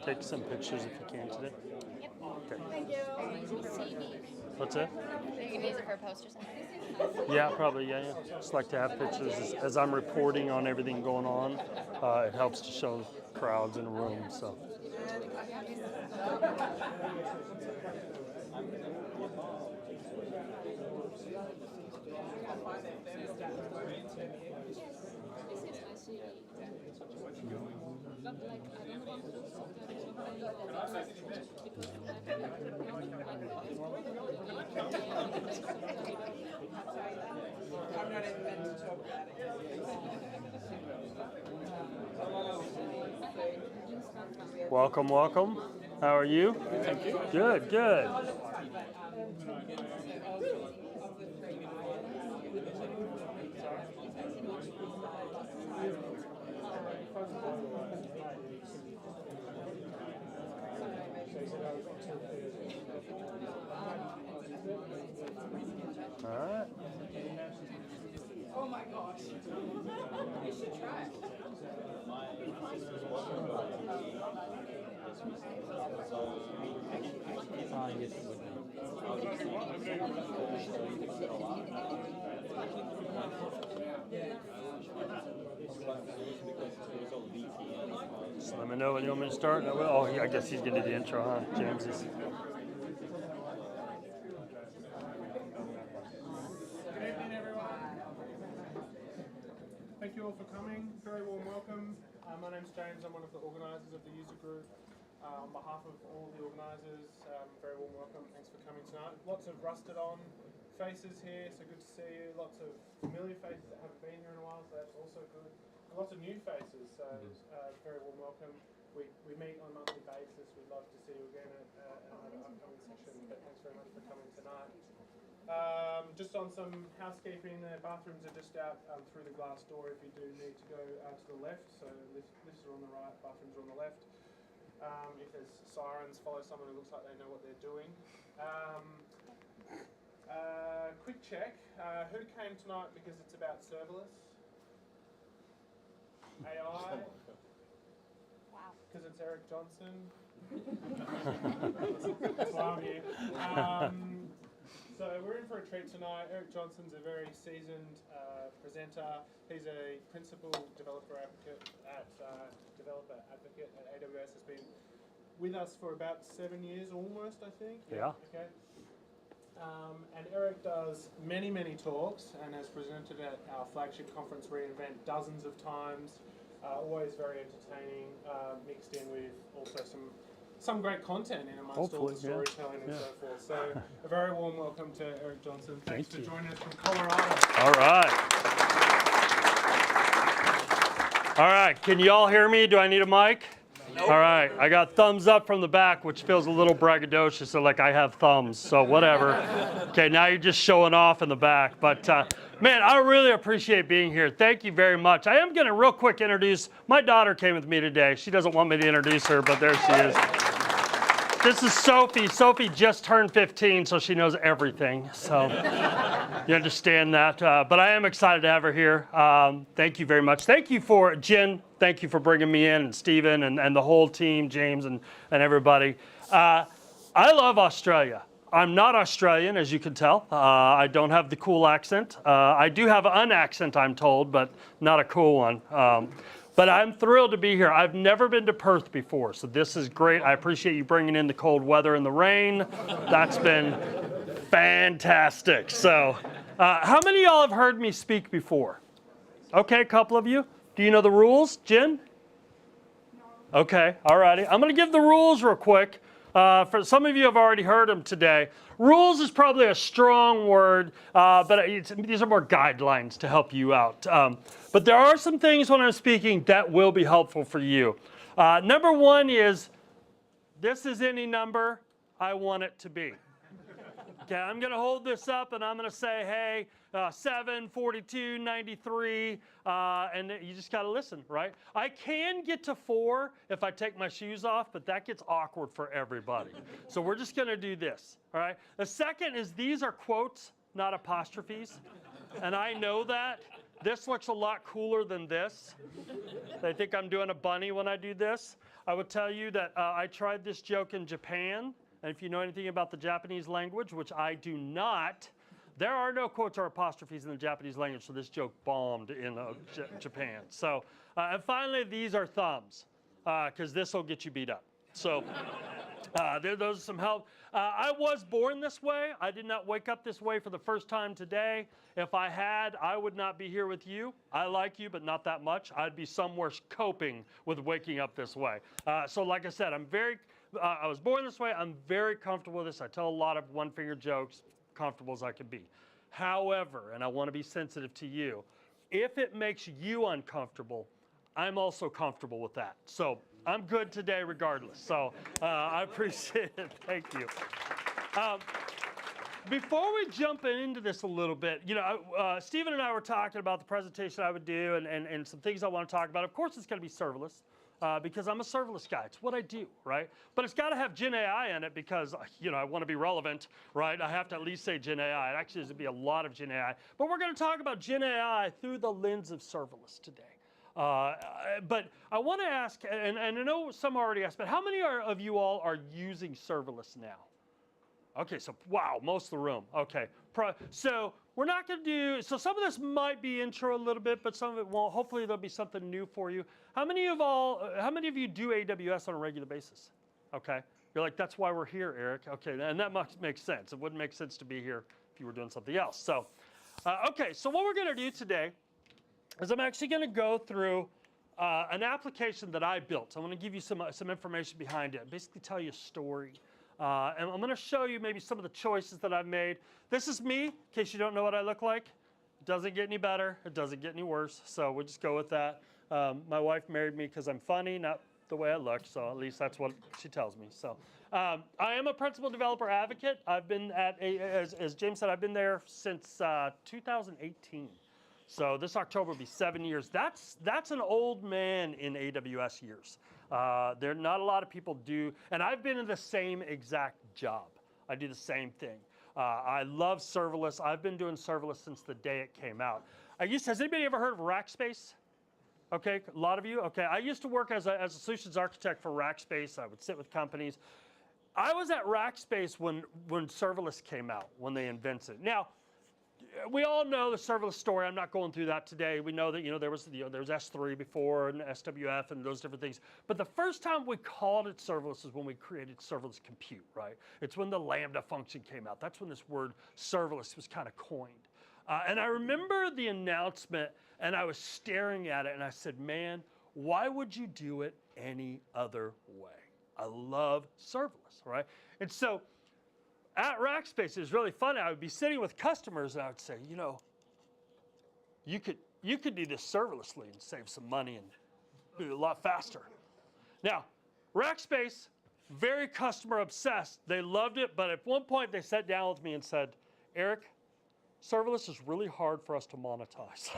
Take some pictures if you can today. Yep. Okay. Thank you. What's that? Are you going to use it for a post or something? Yeah, probably, yeah. Just like to have pictures as I'm reporting on everything going on. It helps to show crowds in a room, so. Welcome, welcome. How are you? Thank you. Good, good. All right. Oh my gosh. You should try it. Just let me know when you want me to start. Oh, yeah, I guess he's going to do the intro, huh? James is. Good evening, everyone. Thank you all for coming. Very warm welcome. My name's James. I'm one of the organisers of the user group. On behalf of all the organisers, very warm welcome. Thanks for coming tonight. Lots of rusted on faces here, so good to see you. Lots of familiar faces that haven't been here in a while, so that's also good. And lots of new faces, so very warm welcome. We meet on a monthly basis. We'd love to see you again at another upcoming session, but thanks very much for coming tonight. Just on some housekeeping, the bathrooms are just out through the glass door if you do need to go to the left. So lifts are on the right, bathrooms are on the left. If there's sirens, follow someone who looks like they know what they're doing. Quick check, who came tonight because it's about serverless? AI? Wow. Because it's Eric Johnson? That's why I'm here. So we're in for a treat tonight. Eric Johnson's a very seasoned presenter. He's a principal developer advocate at AWS. Has been with us for about 7 years, almost, I think. Yeah. Okay. And Eric does many, many talks and has presented at our flagship conference, reInvent, dozens of times. Always very entertaining, mixed in with also some great content in amongst Hopefully, all the storytelling and yeah. so forth. So a very warm welcome to Eric Johnson. Thanks Thank for you. joining us from Colorado. All right. All right. Can you all hear me? Do I need a mic? Nope. All right. I got thumbs up from the back, which feels a little braggadocious, so like I have thumbs, so whatever. Okay, now you're just showing off in the back. But, man, I really appreciate being here. Thank you very much. I am going to real quick introduce, my daughter came with me today. She doesn't want me to introduce her, but there she is. This is Sophie. Sophie just turned 15, so she knows everything. So you understand that. But I am excited to have her here. Thank you very much. Thank you for, Jen, thank you for bringing me in, and Stephen, and the whole team, James, and everybody. I love Australia. I'm not Australian, as you can tell. I don't have the cool accent. I do have an accent, I'm told, but not a cool one. But I'm thrilled to be here. I've never been to Perth before, so this is great. I appreciate you bringing in the cold weather and the rain. That's been fantastic. So how many of y'all have heard me speak before? Okay, a couple of you. Do you know the rules, Jen? No. Okay, all righty. I'm going to give the rules real quick. For some of you have already heard them today. Rules is probably a strong word, but these are more guidelines to help you out. But there are some things when I'm speaking that will be helpful for you. Number one is, this is any number I want it to be. Okay, I'm going to hold this up and I'm going to say, hey, 7, 42, 93, and you just got to listen, right? I can get to 4 if I take my shoes off, but that gets awkward for everybody. So we're just going to do this, all right? The second is these are quotes, not apostrophes, and I know that. This looks a lot cooler than this. They think I'm doing a bunny when I do this. I would tell you that I tried this joke in Japan, and if you know anything about the Japanese language, which I do not, there are no quotes or apostrophes in the Japanese language, so this joke bombed in Japan. So, and finally, these are thumbs, because this will get you beat up. So. Those are some help. I was born this way. I did not wake up this way for the first time today. If I had, I would not be here with you. I like you, but not that much. I'd be somewhere coping with waking up this way. So like I said, I was born this way. I'm very comfortable with this. I tell a lot of one-finger jokes, comfortable as I can be. However, and I want to be sensitive to you, if it makes you uncomfortable, I'm also comfortable with that. So I'm good today regardless. So I appreciate it. Thank you. Before we jump into this a little bit, you know, Stephen and I were talking about the presentation I would do and some things I want to talk about. Of course, it's going to be serverless because I'm a serverless guy. It's what I do, right? But it's got to have Gen AI in it because, you know, I want to be relevant, right? I have to at least say Gen AI. It actually has to be a lot of Gen AI. But we're going to talk about Gen AI through the lens of serverless today. But I want to ask, and I know some already asked, but how many of you all are using serverless now? Okay, so wow, most of the room. Okay, so we're not going to do, so some of this might be intro a little bit, but some of it won't. Hopefully there'll be something new for you. How many of you do AWS on a regular basis? Okay, you're like, that's why we're here, Eric. Okay, and that must make sense. It wouldn't make sense to be here if you were doing something else. So, okay, so what we're going to do today is I'm actually going to go through an application that I built. I'm going to give you some information behind it, basically tell you a story. And I'm going to show you maybe some of the choices that I've made. This is me, in case you don't know what I look like. It doesn't get any better. It doesn't get any worse. So we'll just go with that. My wife married me because I'm funny, not the way I look. So at least that's what she tells me. So I am a principal developer advocate. I've been at, as James said, I've been there since 2018. So this October will be 7 years. That's an old man in AWS years. There not a lot of people do, and I've been in the same exact job. I do the same thing. I love serverless. I've been doing serverless since the day it came out. Has anybody ever heard of Rackspace? Okay, a lot of you. Okay, I used to work as a solutions architect for Rackspace. I would sit with companies. I was at Rackspace when serverless came out, when they invented it. Now, we all know the serverless story. I'm not going through that today. We know that there was S3 before and SWF and those different things. But the first time we called it serverless is when we created serverless compute, right? It's when the Lambda function came out. That's when this word serverless was kind of coined. And I remember the announcement, and I was staring at it, and I said, man, why would you do it any other way? I love serverless, right? And so at Rackspace, it was really funny. I would be sitting with customers, and I would say, you could do this serverlessly and save some money and do it a lot faster. Now, Rackspace, very customer obsessed. They loved it, but at one point they sat down with me and said, Eric, serverless is really hard for us to monetize.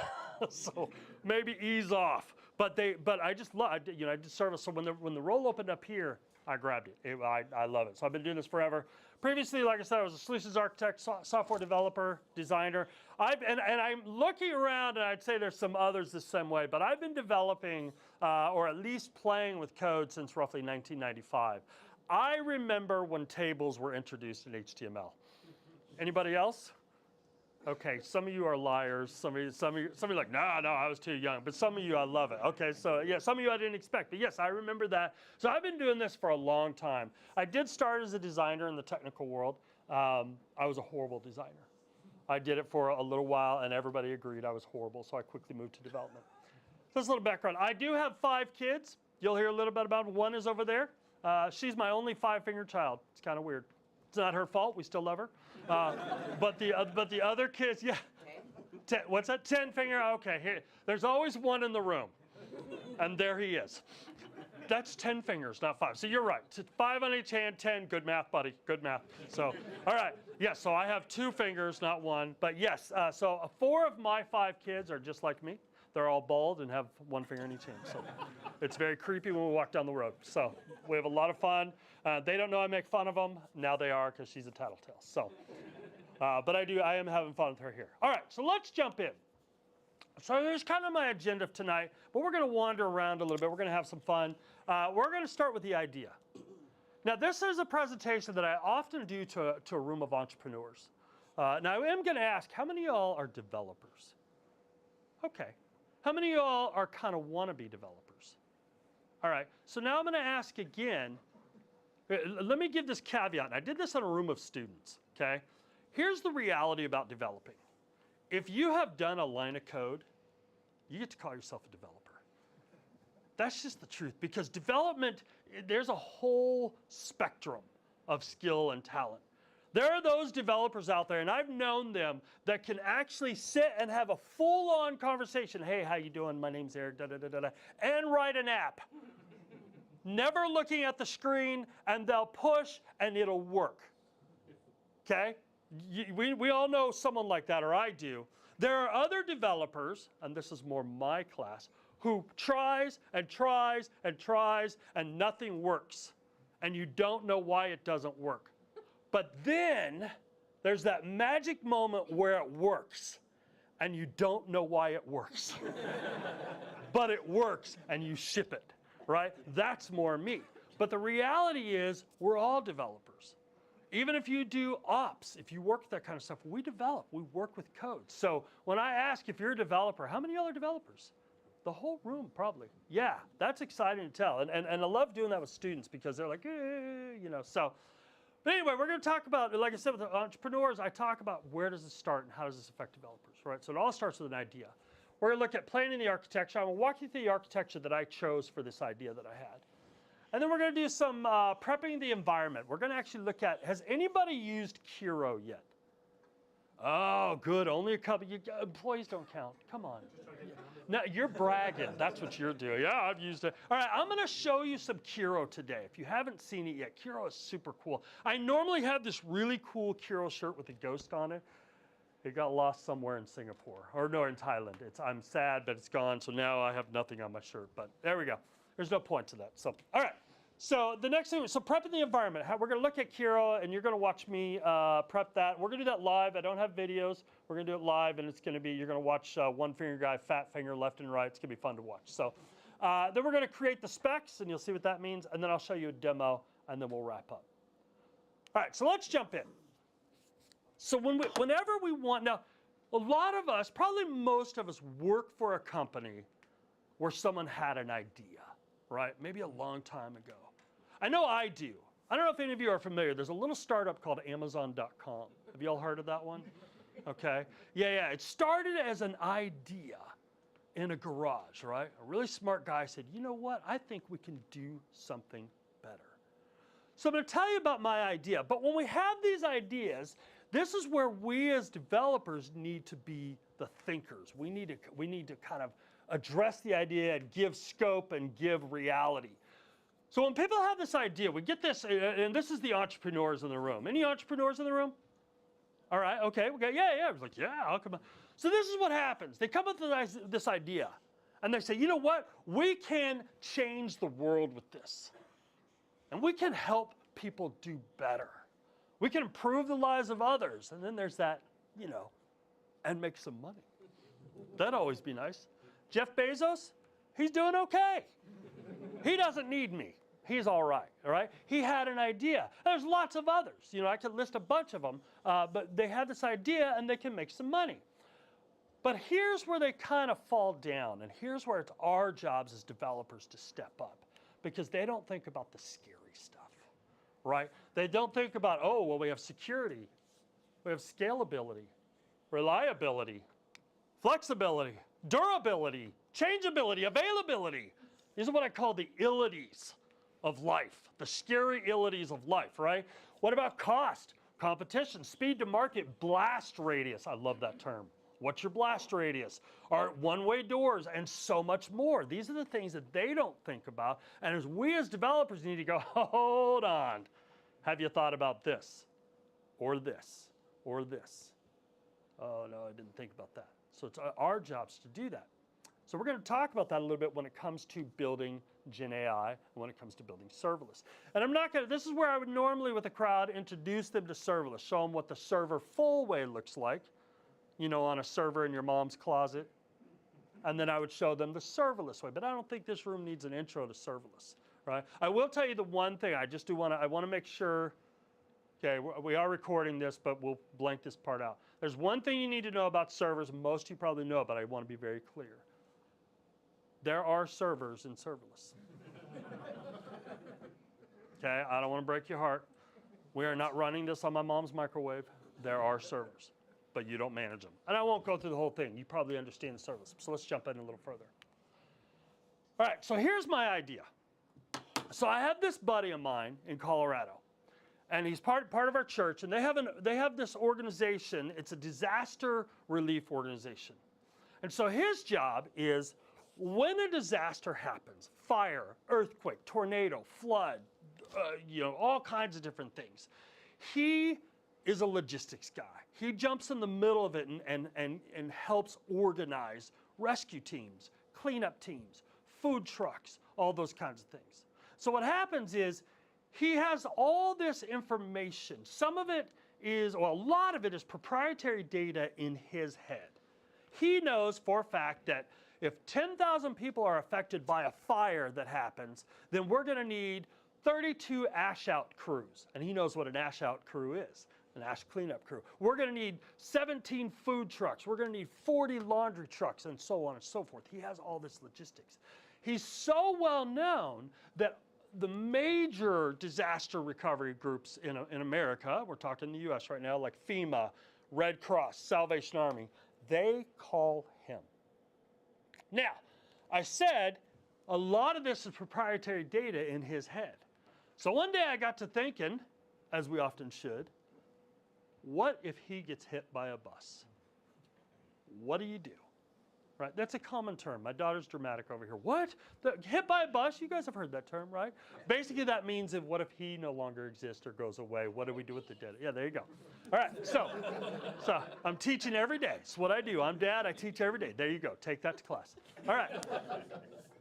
So maybe ease off. But I just love, I did serverless. So when the role opened up here, I grabbed it. I love it. So I've been doing this forever. Previously, like I said, I was a solutions architect, software developer, designer. And I'm looking around, and I'd say there's some others the same way, but I've been developing or at least playing with code since roughly 1995. I remember when tables were introduced in HTML. Anybody else? Okay, some of you are liars. Some of you are like, no, I was too young. But some of you, I love it. Okay, so yeah, some of you I didn't expect. But yes, I remember that. So I've been doing this for a long time. I did start as a designer in the technical world. I was a horrible designer. I did it for a little while, and everybody agreed I was horrible, so I quickly moved to development. So that's a little background. I do have 5 kids. You'll hear a little bit about them. One is over there. She's my only 5-finger child. It's kind of weird. It's not her fault. We still love her. But the other kids, yeah. What's that? 10-finger? Okay. Here, there's always one in the room, and there he is. That's 10 fingers, not 5. So you're right. 5 on each hand, 10. Good math, buddy. Good math. So, all right. Yes, so I have 2 fingers, not 1. But yes, so 4 of my 5 kids are just like me. They're all bald and have 1 finger in each hand. So it's very creepy when we walk down the road. So we have a lot of fun. They don't know I make fun of them. Now they are because she's a tattletale. So, but I am having fun with her here. All right, so let's jump in. So here's kind of my agenda of tonight, but we're going to wander around a little bit. We're going to have some fun. We're going to start with the idea. Now, this is a presentation that I often do to a room of entrepreneurs. Now, I am going to ask, how many of y'all are developers? Okay. How many of y'all are kind of wannabe developers? All right. So now I'm going to ask again. Let me give this caveat. I did this in a room of students, okay? Here's the reality about developing. If you have done a line of code, you get to call yourself a developer. That's just the truth, because development, there's a whole spectrum of skill and talent. There are those developers out there, and I've known them, that can actually sit and have a full-on conversation. Hey, how you doing? My name's Eric, da-da-da-da-da, and write an app. Never looking at the screen, and they'll push, and it'll work. Okay? We all know someone like that, or I do. There are other developers, and this is more my class, who tries and tries and tries, and nothing works. And you don't know why it doesn't work. But then there's that magic moment where it works, and you don't know why it works. But it works, and you ship it, right? That's more me. But the reality is, we're all developers. Even if you do ops, if you work with that kind of stuff, we develop, we work with code. So when I ask if you're a developer, how many of y'all are developers? The whole room, probably. Yeah, that's exciting to tell. And I love doing that with students because they're like, you know, so. But anyway, we're going to talk about, like I said, with the entrepreneurs, I talk about where does it start and how does this affect developers, right? So it all starts with an idea. We're going to look at planning the architecture. I'm going to walk you through the architecture that I chose for this idea that I had. And then we're going to do some prepping the environment. We're going to actually look at, has anybody used Kiro yet? Oh, good. Only a couple. Employees don't count. Come on. No, you're bragging. That's what you're doing. Yeah, I've used it. All right, I'm going to show you some Kiro today. If you haven't seen it yet, Kiro is super cool. I normally have this really cool Kiro shirt with a ghost on it. It got lost somewhere in Singapore. Or no, in Thailand. I'm sad, but it's gone, so now I have nothing on my shirt. But there we go. There's no point to that. So, all right. So the next thing, so prepping the environment. We're going to look at Kiro, and you're going to watch me prep that. We're going to do that live. I don't have videos. We're going to do it live, and it's going to be, you're going to watch one finger guy, fat finger, left and right. It's going to be fun to watch. So then we're going to create the specs, and you'll see what that means, and then I'll show you a demo, and then we'll wrap up. All right, so let's jump in. So whenever we want, now, a lot of us, probably most of us, work for a company where someone had an idea, right? Maybe a long time ago. I know I do. I don't know if any of you are familiar. There's a little startup called Amazon.com. Have you all heard of that one? Okay. Yeah. It started as an idea in a garage, right? A really smart guy said, you know what? I think we can do something better. So I'm going to tell you about my idea. But when we have these ideas, this is where we as developers need to be the thinkers. We need to kind of address the idea and give scope and give reality. So when people have this idea, we get this, and this is the entrepreneurs in the room. Any entrepreneurs in the room? All right, okay, yeah. I was like, yeah, I'll come on. So this is what happens. They come up with this idea, and they say, you know what? We can change the world with this. And we can help people do better. We can improve the lives of others. And then there's that, you know, and make some money. That'd always be nice. Jeff Bezos, he's doing okay. He doesn't need me. He's all right? He had an idea. There's lots of others. You know, I could list a bunch of them, but they had this idea and they can make some money. But here's where they kind of fall down, and here's where it's our jobs as developers to step up, because they don't think about the scary stuff, right? They don't think about, oh, well, we have security, we have scalability, reliability, flexibility, durability, changeability, availability. These are what I call the illities of life, the scary illities of life, right? What about cost, competition, speed to market, blast radius? I love that term. What's your blast radius? Are one-way doors? And so much more. These are the things that they don't think about. And as we as developers need to go, hold on. Have you thought about this? Or this? Or this? Oh, no, I didn't think about that. So it's our jobs to do that. So we're going to talk about that a little bit when it comes to building Gen AI and when it comes to building serverless. And I'm not going to, this is where I would normally with a crowd introduce them to serverless, show them what the server full way looks like, you know, on a server in your mom's closet. And then I would show them the serverless way. But I don't think this room needs an intro to serverless, right? I will tell you the one thing, I just do want to, I want to make sure, okay, we are recording this, but we'll blank this part out. There's one thing you need to know about servers, most of you probably know, but I want to be very clear. There are servers in serverless. Okay, I don't want to break your heart. We are not running this on my mom's microwave. There are servers, but you don't manage them. And I won't go through the whole thing. You probably understand the serverless. So let's jump in a little further. All right, so here's my idea. So I have this buddy of mine in Colorado, and he's part of our church, and they have this organization. It's a disaster relief organization. And so his job is, when a disaster happens, fire, earthquake, tornado, flood, you know, all kinds of different things, he is a logistics guy. He jumps in the middle of it and helps organize rescue teams, cleanup teams, food trucks, all those kinds of things. So what happens is he has all this information. Some of it is, or a lot of it is proprietary data in his head. He knows for a fact that if 10,000 people are affected by a fire that happens, then we're going to need 32 ash out crews. And he knows what an ash out crew is, an ash cleanup crew. We're going to need 17 food trucks. We're going to need 40 laundry trucks, and so on and so forth. He has all this logistics. He's so well known that the major disaster recovery groups in America, we're talking the US right now, like FEMA, Red Cross, Salvation Army, they call him. Now, I said a lot of this is proprietary data in his head. So one day I got to thinking, as we often should, what if he gets hit by a bus? What do you do? Right? That's a common term. My daughter's dramatic over here. What? Hit by a bus? You guys have heard that term, right? Basically, that means what if he no longer exists or goes away? What do we do with the data? Yeah, there you go. All right, so I'm teaching every day. It's what I do. I'm dad. I teach every day. There you go. Take that to class. All right.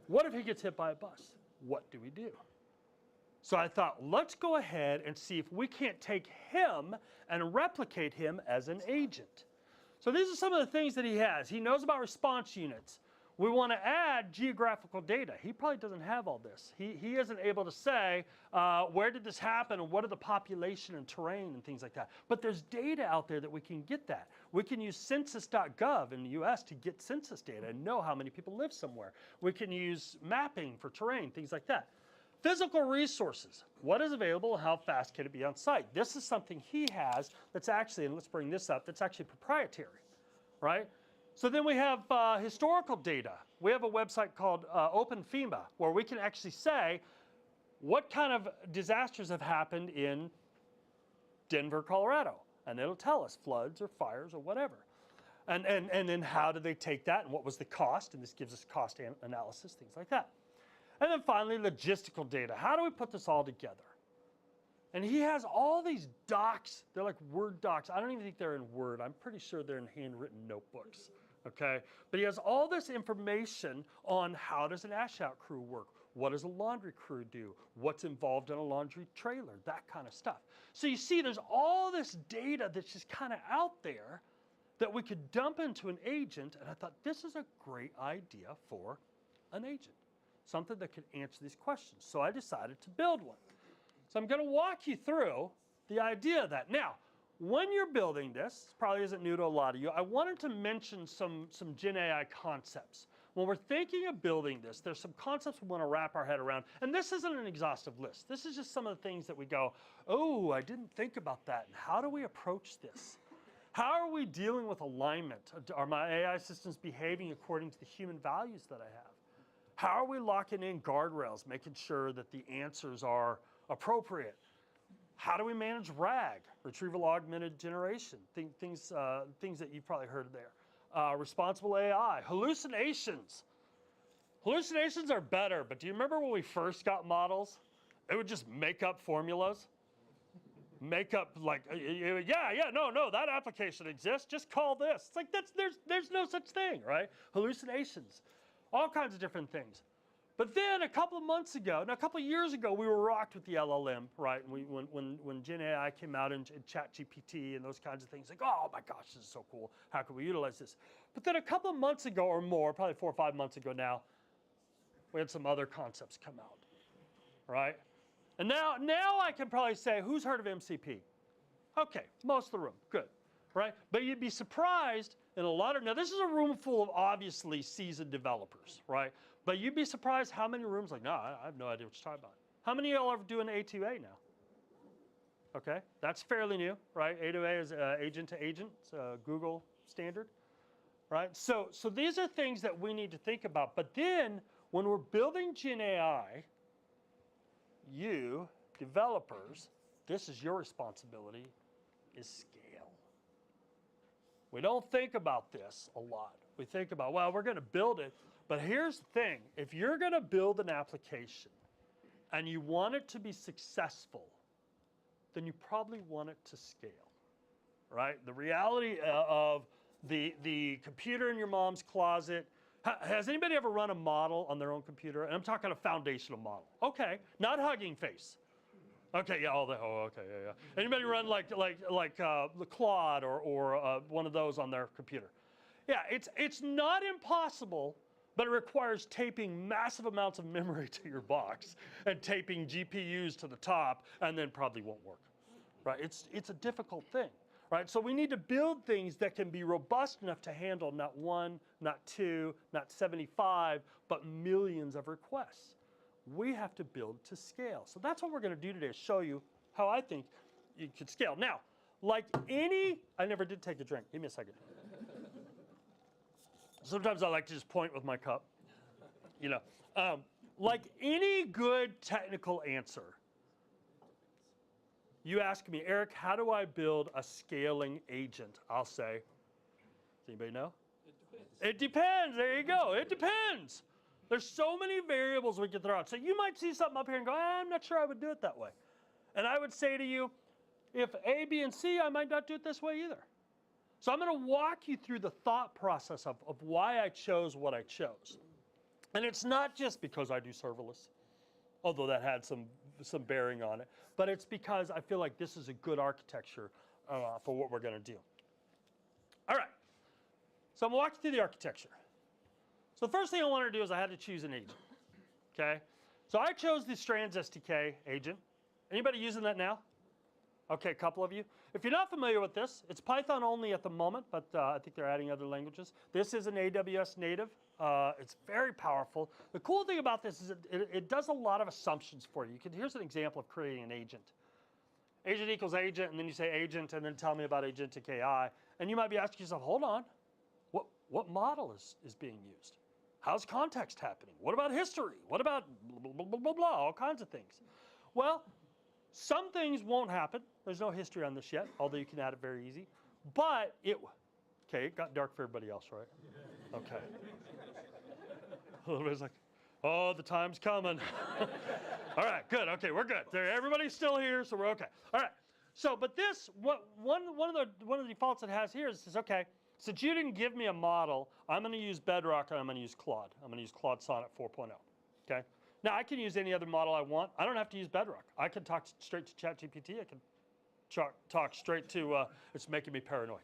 What if he gets hit by a bus? What do we do? So I thought, let's go ahead and see if we can't take him and replicate him as an agent. So these are some of the things that he has. He knows about response units. We want to add geographical data. He probably doesn't have all this. He isn't able to say, where did this happen and what are the population and terrain and things like that. But there's data out there that we can get that. We can use census.gov in the US to get census data and know how many people live somewhere. We can use mapping for terrain, things like that. Physical resources. What is available and how fast can it be on site? This is something he has that's actually, and let's bring this up, that's actually proprietary, right? So then we have historical data. We have a website called OpenFEMA where we can actually say what kind of disasters have happened in Denver, Colorado. And it'll tell us floods or fires or whatever. And then how did they take that and what was the cost? And this gives us cost analysis, things like that. And then finally, logistical data. How do we put this all together? And he has all these docs. They're like Word docs. I don't even think they're in Word. I'm pretty sure they're in handwritten notebooks, okay? But he has all this information on how does an ash out crew work? What does a laundry crew do? What's involved in a laundry trailer? That kind of stuff. So you see, there's all this data that's just kind of out there that we could dump into an agent. And I thought, this is a great idea for an agent. Something that could answer these questions. So I decided to build one. So I'm going to walk you through the idea of that. Now, when you're building this probably isn't new to a lot of you, I wanted to mention some Gen AI concepts. When we're thinking of building this, there's some concepts we want to wrap our head around. And this isn't an exhaustive list. This is just some of the things that we go, oh, I didn't think about that. And how do we approach this? How are we dealing with alignment? Are my AI systems behaving according to the human values that I have? How are we locking in guardrails, making sure that the answers are appropriate? How do we manage RAG, retrieval augmented generation, things that you've probably heard of there? responsible AI, hallucinations. Hallucinations are better, but do you remember when we first got models? It would just make up formulas. Make up like, no, that application exists. Just call this. It's like there's no such thing, right? Hallucinations, all kinds of different things. But then a couple of years ago, we were rocked with the LLM, right? And when Gen AI came out and ChatGPT and those kinds of things, like, oh my gosh, this is so cool. How can we utilize this? But then a couple of months ago or more, probably 4 or 5 months ago now, we had some other concepts come out, right? And now I can probably say, who's heard of MCP? Okay, most of the room, good, right? But you'd be surprised in a lot of, now this is a room full of obviously seasoned developers, right? But you'd be surprised how many rooms like, no, I have no idea what you're talking about. How many of y'all are doing A2A now? Okay, that's fairly new, right? A2A is agent to agent, it's a Google standard, right? So these are things that we need to think about. But then when we're building Gen AI, you, developers, this is your responsibility, is scale. We don't think about this a lot. We think about, well, we're going to build it. But here's the thing. If you're going to build an application and you want it to be successful, then you probably want it to scale, right? The reality of the computer in your mom's closet. Has anybody ever run a model on their own computer? And I'm talking a foundational model. Okay, not Hugging Face. Okay, yeah, okay, yeah. Anybody run like Claude or one of those on their computer? Yeah, it's not impossible, but it requires taping massive amounts of memory to your box and taping GPUs to the top, and then probably won't work, right? It's a difficult thing. Right, so we need to build things that can be robust enough to handle not 1, not 2, not 75, but millions of requests. We have to build to scale. So that's what we're going to do today, is show you how I think you could scale. Now, like any, I never did take a drink. Give me a second. Sometimes I like to just point with my cup. You know, like any good technical answer, you ask me, Eric, how do I build a scaling agent? I'll say, does anybody know? It depends. There you go. It depends. There's so many variables we can throw out. So you might see something up here and go, I'm not sure I would do it that way. And I would say to you, if A, B, and C, I might not do it this way either. So I'm going to walk you through the thought process of why I chose what I chose. And it's not just because I do serverless, although that had some bearing on it. But it's because I feel like this is a good architecture for what we're going to do. All right. So I'm walking through the architecture. So the first thing I wanted to do is I had to choose an agent. Okay. So I chose the Strands SDK agent. Anybody using that now? Okay, a couple of you. If you're not familiar with this, it's Python only at the moment, but I think they're adding other languages. This is an AWS native. It's very powerful. The cool thing about this is it does a lot of assumptions for you. Here's an example of creating an agent. Agent equals agent, and then you say agent, and then tell me about agentic AI. And you might be asking yourself, hold on, what model is being used? How's context happening? What about history? What about blah, blah, blah, blah, blah, all kinds of things? Well, some things won't happen. There's no history on this yet, although you can add it very easy. But it got dark for everybody else, right? Okay. Everybody's like, oh, the time's coming. All right, good. Okay, we're good. Everybody's still here, so we're okay. All right. So, but this, one of the defaults it has here is it says, okay, since you didn't give me a model, I'm going to use Bedrock and I'm going to use Claude. I'm going to use Claude Sonnet 4.0. Okay. Now I can use any other model I want. I don't have to use Bedrock. I can talk straight to ChatGPT. I can talk straight to. It's making me paranoid.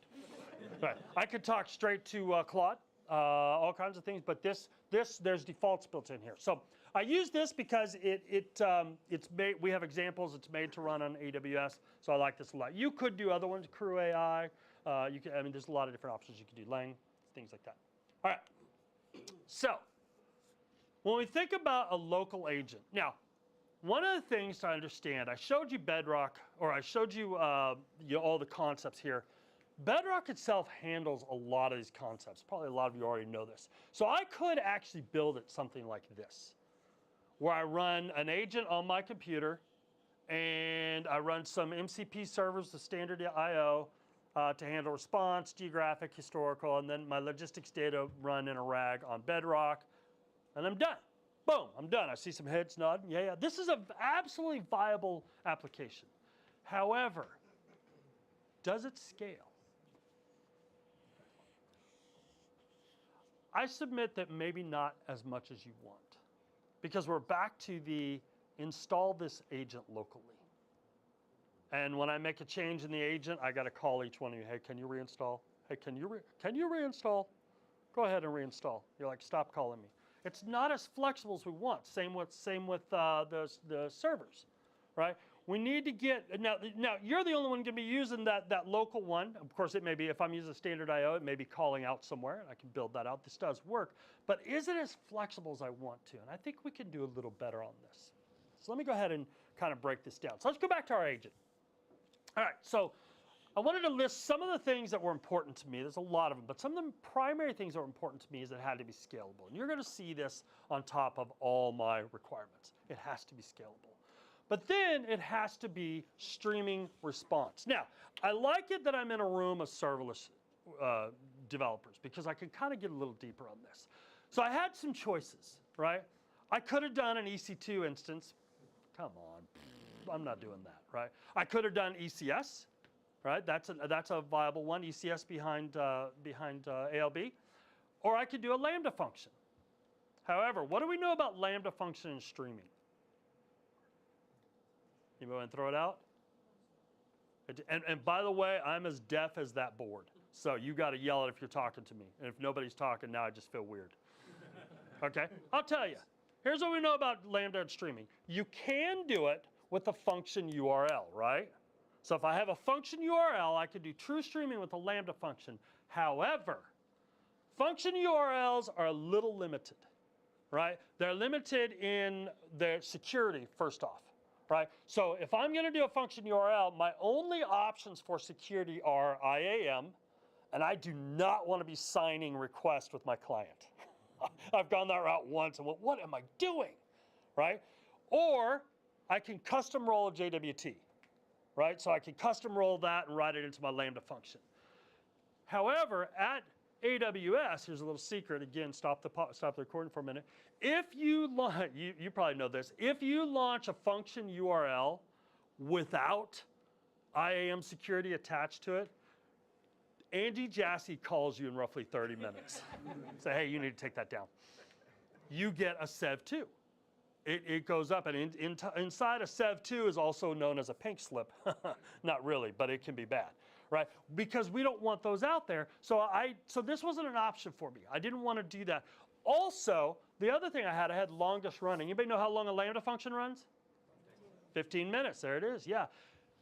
Right. I could talk straight to Claude. All kinds of things, but there's defaults built in here. So I use this because it's made. We have examples. It's made to run on AWS, so I like this a lot. You could do other ones, Crew AI. There's a lot of different options you could do, Lang, things like that. All right. So when we think about a local agent, now one of the things to understand, I showed you Bedrock, or I showed you, all the concepts here. Bedrock itself handles a lot of these concepts. Probably a lot of you already know this. So I could actually build it something like this, where I run an agent on my computer, and I run some MCP servers, the standard I/O. to handle response, geographic, historical, and then my logistics data run in a RAG on Bedrock, and I'm done. Boom, I'm done. I see some heads nodding. Yeah, yeah. This is an absolutely viable application. However, does it scale? I submit that maybe not as much as you want, because we're back to the install this agent locally. And when I make a change in the agent, I got to call each one of you. Hey, can you reinstall? Hey, can you reinstall? Go ahead and reinstall. You're like, stop calling me. It's not as flexible as we want. Same with the servers, right? We need to get now. You're the only one going to be using that local one. Of course, it may be if I'm using standard I/O, it may be calling out somewhere, and I can build that out. This does work, but is it as flexible as I want to? And I think we can do a little better on this. So let me go ahead and kind of break this down. So let's go back to our agent. All right, so I wanted to list some of the things that were important to me. There's a lot of them, but some of the primary things that were important to me is it had to be scalable. And you're going to see this on top of all my requirements. It has to be scalable. But then it has to be streaming response. Now, I like it that I'm in a room of serverless developers because I can kind of get a little deeper on this. So I had some choices, right? I could have done an EC2 instance. Come on, I'm not doing that, right? I could have done ECS, right? That's a viable one, ECS behind ALB. Or I could do a Lambda function. However, what do we know about Lambda function and streaming? Anybody want to throw it out? And by the way, I'm as deaf as that board. So you got to yell it if you're talking to me. And if nobody's talking, now I just feel weird. Okay? I'll tell you. Here's what we know about Lambda and streaming. You can do it with a function URL, right? So if I have a function URL, I can do true streaming with a Lambda function. However, function URLs are a little limited, right? They're limited in their security, first off. Right? So if I'm going to do a function URL, my only options for security are IAM, and I do not want to be signing requests with my client. I've gone that route once and went, what am I doing? Right? Or I can custom roll a JWT. Right? So I can custom roll that and write it into my Lambda function. However, at AWS, here's a little secret. Again, stop the recording for a minute. If you launch, you probably know this. If you launch a function URL without IAM security attached to it, Andy Jassy calls you in roughly 30 minutes. Say, hey, you need to take that down. You get a Sev2. It goes up, and inside a Sev2 is also known as a pink slip. Not really, but it can be bad, right? Because we don't want those out there. So this wasn't an option for me. I didn't want to do that. Also, the other thing I had longest running. Anybody know how long a Lambda function runs? 15 minutes. There it is. Yeah.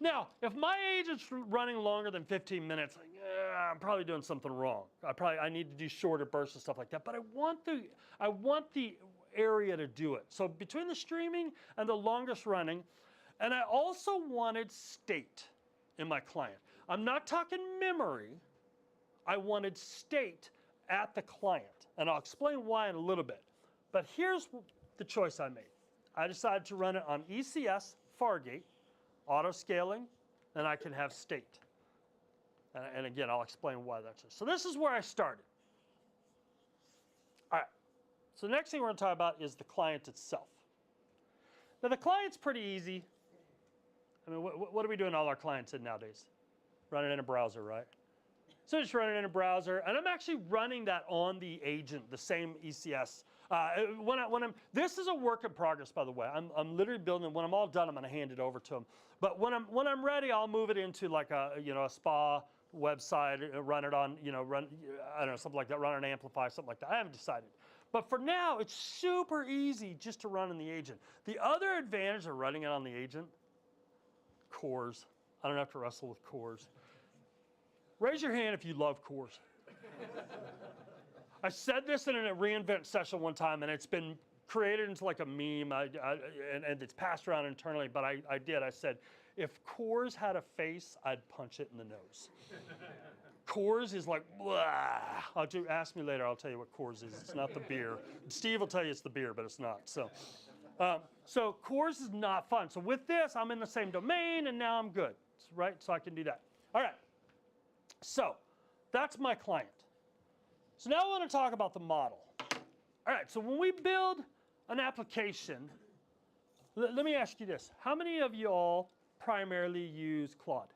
Now, if my agent's running longer than 15 minutes, I'm probably doing something wrong. I need to do shorter bursts and stuff like that. But I want the area to do it. So between the streaming and the longest running, and I also wanted state in my client. I'm not talking memory. I wanted state at the client, and I'll explain why in a little bit. But here's the choice I made. I decided to run it on ECS Fargate, auto scaling, and I can have state. And again, I'll explain why that's. So this is where I started. All right. So the next thing we're going to talk about is the client itself. Now the client's pretty easy. I mean, what are we doing all our clients in nowadays? Running in a browser, right? So just running in a browser, and I'm actually running that on the agent, the same ECS. This is a work in progress, by the way. I'm literally building it. When I'm all done, I'm going to hand it over to them. But when I'm ready, I'll move it into like a spa website, run it on I don't know, something like that, run an Amplify, something like that. I haven't decided. But for now, it's super easy just to run in the agent. The other advantage of running it on the agent, cores. I don't have to wrestle with cores. Raise your hand if you love cores. I said this in a reInvent session one time, and it's been created into like a meme, and it's passed around internally, but I said, if cores had a face, I'd punch it in the nose. Cores is like, blah. Ask me later, I'll tell you what Cores is. It's not the beer. Steve will tell you it's the beer, but it's not. So Cores is not fun. So with this, I'm in the same domain, and now I'm good, right? So I can do that. All right. So that's my client. So now I want to talk about the model. All right, so when we build an application, let me ask you this. How many of you all primarily use Claude?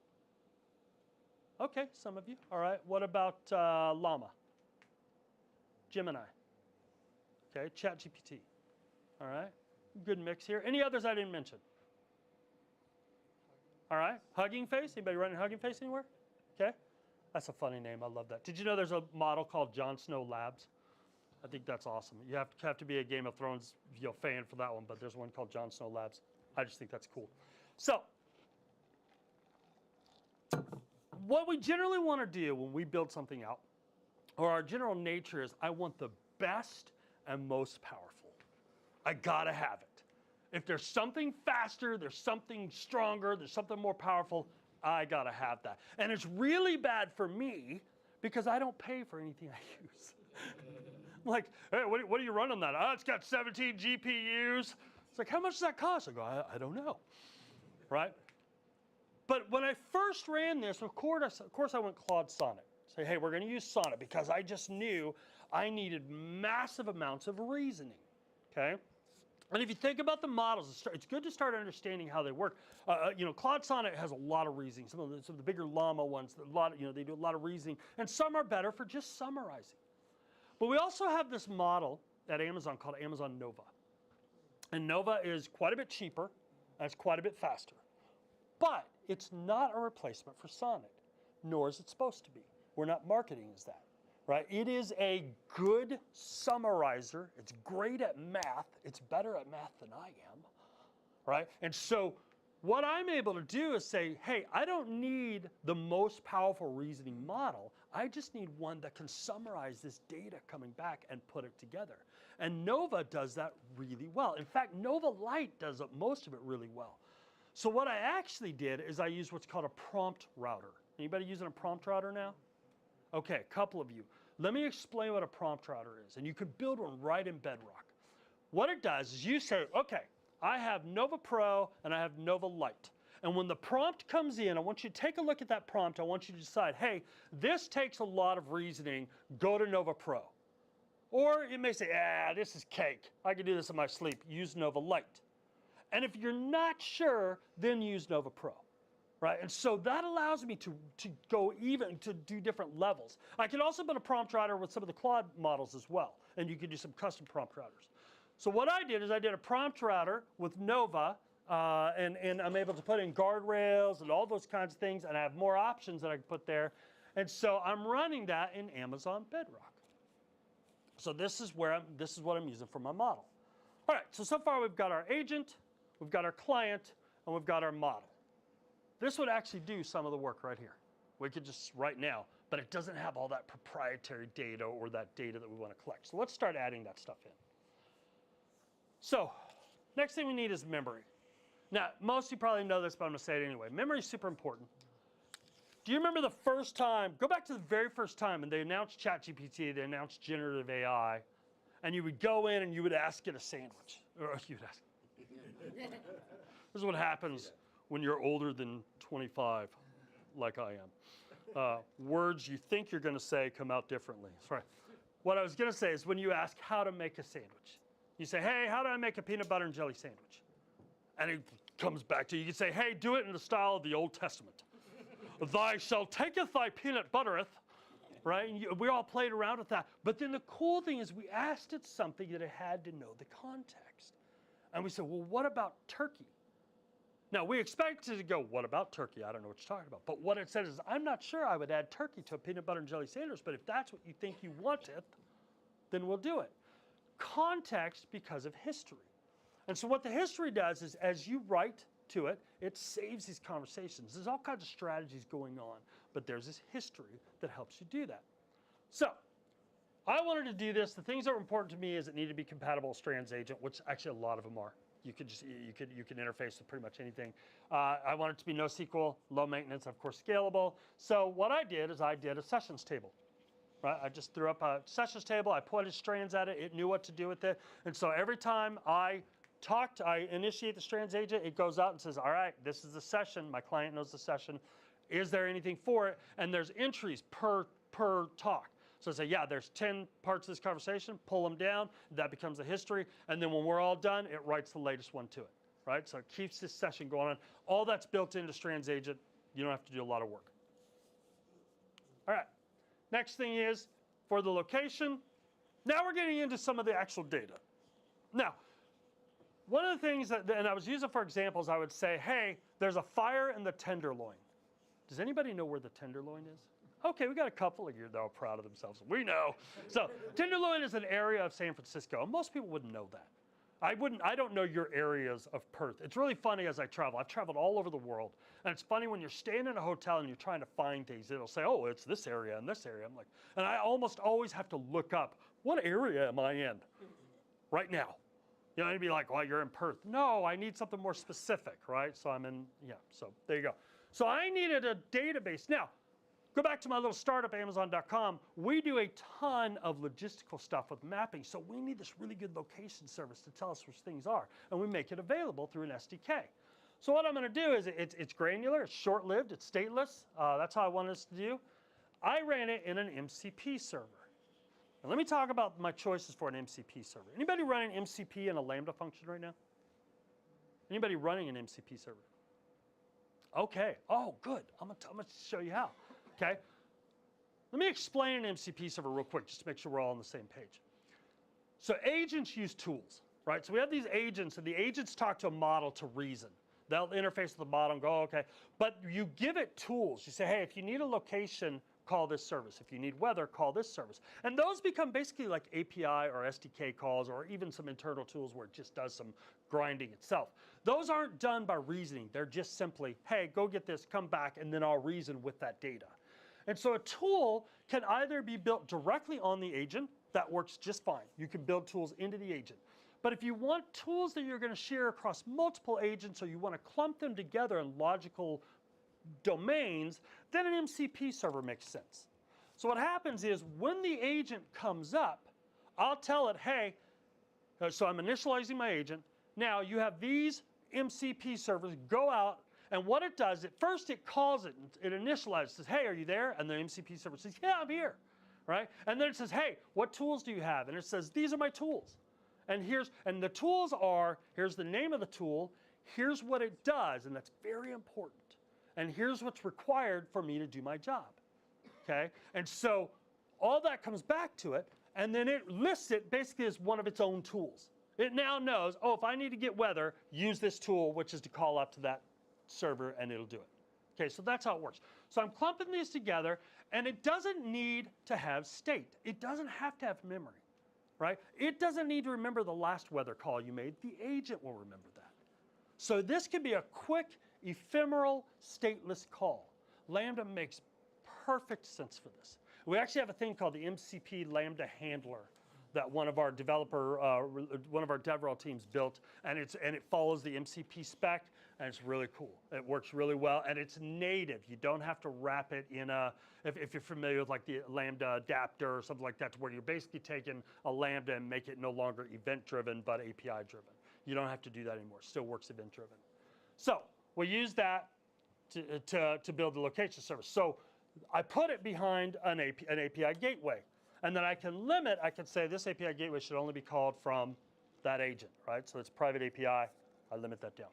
Okay, some of you. All right, what about Llama? Gemini? Okay, ChatGPT. All right, good mix here. Any others I didn't mention? All right, Hugging Face. Anybody running Hugging Face anywhere? Okay, that's a funny name. I love that. Did you know there's a model called Jon Snow Labs? I think that's awesome. You have to be a Game of Thrones fan for that one, but there's one called Jon Snow Labs. I just think that's cool. So, what we generally want to do when we build something out, or our general nature is, I want the best and most powerful. I gotta have it. If there's something faster, there's something stronger, there's something more powerful, I gotta have that. And it's really bad for me because I don't pay for anything I use. I'm like, hey, what do you run on that? Oh, it's got 17 GPUs. It's like, how much does that cost? I go, I don't know, right? But when I first ran this, of course I went Claude Sonnet. Say, hey, we're going to use Sonnet because I just knew I needed massive amounts of reasoning, okay? And if you think about the models, it's good to start understanding how they work. Claude Sonnet has a lot of reasoning. Some of the bigger Llama ones, they do a lot of reasoning, and some are better for just summarizing. But we also have this model at Amazon called Amazon Nova. And Nova is quite a bit cheaper, and it's quite a bit faster. But it's not a replacement for Sonnet, nor is it supposed to be. We're not marketing as that, right? It is a good summarizer. It's great at math. It's better at math than I am, right? And so what I'm able to do is say, hey, I don't need the most powerful reasoning model. I just need one that can summarize this data coming back and put it together. And Nova does that really well. In fact, Nova Lite does most of it really well. So what I actually did is I used what's called a prompt router. Anybody using a prompt router now? Okay, a couple of you. Let me explain what a prompt router is, and you can build one right in Bedrock. What it does is you say, okay, I have Nova Pro and I have Nova Lite. And when the prompt comes in, I want you to take a look at that prompt. I want you to decide, hey, this takes a lot of reasoning. Go to Nova Pro. Or it may say, this is cake. I can do this in my sleep. Use Nova Lite. And if you're not sure, then use Nova Pro. Right? And so that allows me to go even, to do different levels. I can also build a prompt router with some of the Claude models as well. And you can do some custom prompt routers. So what I did is I did a prompt router with Nova, and I'm able to put in guardrails and all those kinds of things, and I have more options that I can put there. And so I'm running that in Amazon Bedrock. So this is what I'm using for my model. All right, so far we've got our agent, we've got our client, and we've got our model. This would actually do some of the work right here. We could just right now, but it doesn't have all that proprietary data or that data that we want to collect. So let's start adding that stuff in. So next thing we need is memory. Now, most of you probably know this, but I'm going to say it anyway. Memory is super important. Do you remember the first time, go back to the very first time when they announced ChatGPT, they announced generative AI, and you would go in and you would ask it a sandwich. Or you'd ask. This is what happens when you're older than 25, like I am. Words you think you're going to say come out differently. Sorry. What I was going to say is when you ask how to make a sandwich, you say, hey, how do I make a peanut butter and jelly sandwich? And it comes back to you. You can say, hey, do it in the style of the Old Testament. Thy shall taketh thy peanut buttereth, right? And we all played around with that. But then the cool thing is we asked it something that it had to know the context. And we said, well, what about turkey? Now, we expected it to go, what about turkey? I don't know what you're talking about. But what it said is, I'm not sure I would add turkey to a peanut butter and jelly sandwich, but if that's what you think you wanted, then we'll do it. Context because of history. And so what the history does is as you write to it, it saves these conversations. There's all kinds of strategies going on, but there's this history that helps you do that. So I wanted to do this. The things that were important to me is it needed to be compatible with Strands Agent, which actually a lot of them are. You can interface with pretty much anything. I want it to be NoSQL, low maintenance, of course scalable. So what I did is I did a sessions table. Right? I just threw up a sessions table. I pointed strands at it. It knew what to do with it. And so every time I initiate the Strands agent, it goes out and says, all right, this is the session. My client knows the session. Is there anything for it? And there's entries per talk. So say, yeah, there's 10 parts of this conversation, pull them down, that becomes the history, and then when we're all done, it writes the latest one to it, right? So it keeps this session going on. All that's built into Strands Agent. You don't have to do a lot of work. All right, next thing is, for the location, now we're getting into some of the actual data. Now, one of the things that, and I was using for examples, I would say, hey, there's a fire in the Tenderloin. Does anybody know where the Tenderloin is? Okay, we got a couple of you that are proud of themselves. We know. So Tenderloin is an area of San Francisco, and most people wouldn't know that. I don't know your areas of Perth. It's really funny as I travel. I've traveled all over the world, and it's funny when you're staying in a hotel and you're trying to find things. It'll say, oh, it's this area and this area. I'm like, and I almost always have to look up, what area am I in right now? You know, I'd be like, well, you're in Perth. No, I need something more specific, right? So I'm in, yeah, so there you go. So I needed a database. Now, go back to my little startup, Amazon.com. We do a ton of logistical stuff with mapping, so we need this really good location service to tell us where things are, and we make it available through an SDK. So what I'm going to do is it's granular, it's short-lived, it's stateless. That's how I want us to do. I ran it in an MCP server. And let me talk about my choices for an MCP server. Anybody running MCP in a Lambda function right now? Anybody running an MCP server? Okay. Oh, good. I'm gonna show you how. Okay. Let me explain an MCP server real quick, just to make sure we're all on the same page. So agents use tools, right? So we have these agents, and the agents talk to a model to reason. They'll interface with the model and go, oh, okay. But you give it tools. You say, hey, if you need a location, call this service. If you need weather, call this service. And those become basically like API or SDK calls, or even some internal tools where it just does some grinding itself. Those aren't done by reasoning. They're just simply, hey, go get this, come back, and then I'll reason with that data. And so a tool can either be built directly on the agent. That works just fine. You can build tools into the agent. But if you want tools that you're going to share across multiple agents, or you want to clump them together in logical domains, then an MCP server makes sense. So what happens is when the agent comes up, I'll tell it, hey, so I'm initializing my agent. Now you have these MCP servers, go out, and what it does, at first it calls it, it initializes, says, hey, are you there? And the MCP server says, yeah, I'm here, right? And then it says, hey, what tools do you have? And it says, these are my tools. And the tools are, here's the name of the tool, here's what it does, and that's very important. And here's what's required for me to do my job, okay? And so all that comes back to it, and then it lists it basically as one of its own tools. It now knows, oh, if I need to get weather, use this tool, which is to call up to that server, and it'll do it. Okay, so that's how it works. So I'm clumping these together, and it doesn't need to have state. It doesn't have to have memory, right? It doesn't need to remember the last weather call you made. The agent will remember that. So this can be a quick, ephemeral, stateless call. Lambda makes perfect sense for this. We actually have a thing called the MCP Lambda handler that one of our DevRel teams built, and it follows the MCP spec, and it's really cool. It works really well, and it's native. You don't have to wrap it in a, if you're familiar with like the Lambda adapter or something like that, where you're basically taking a Lambda and make it no longer event-driven, but API-driven. You don't have to do that anymore. It still works event-driven. So we use that to build the location service. So I put it behind an API gateway. And then I can limit, I can say this API gateway should only be called from that agent, right? So it's private API, I limit that down.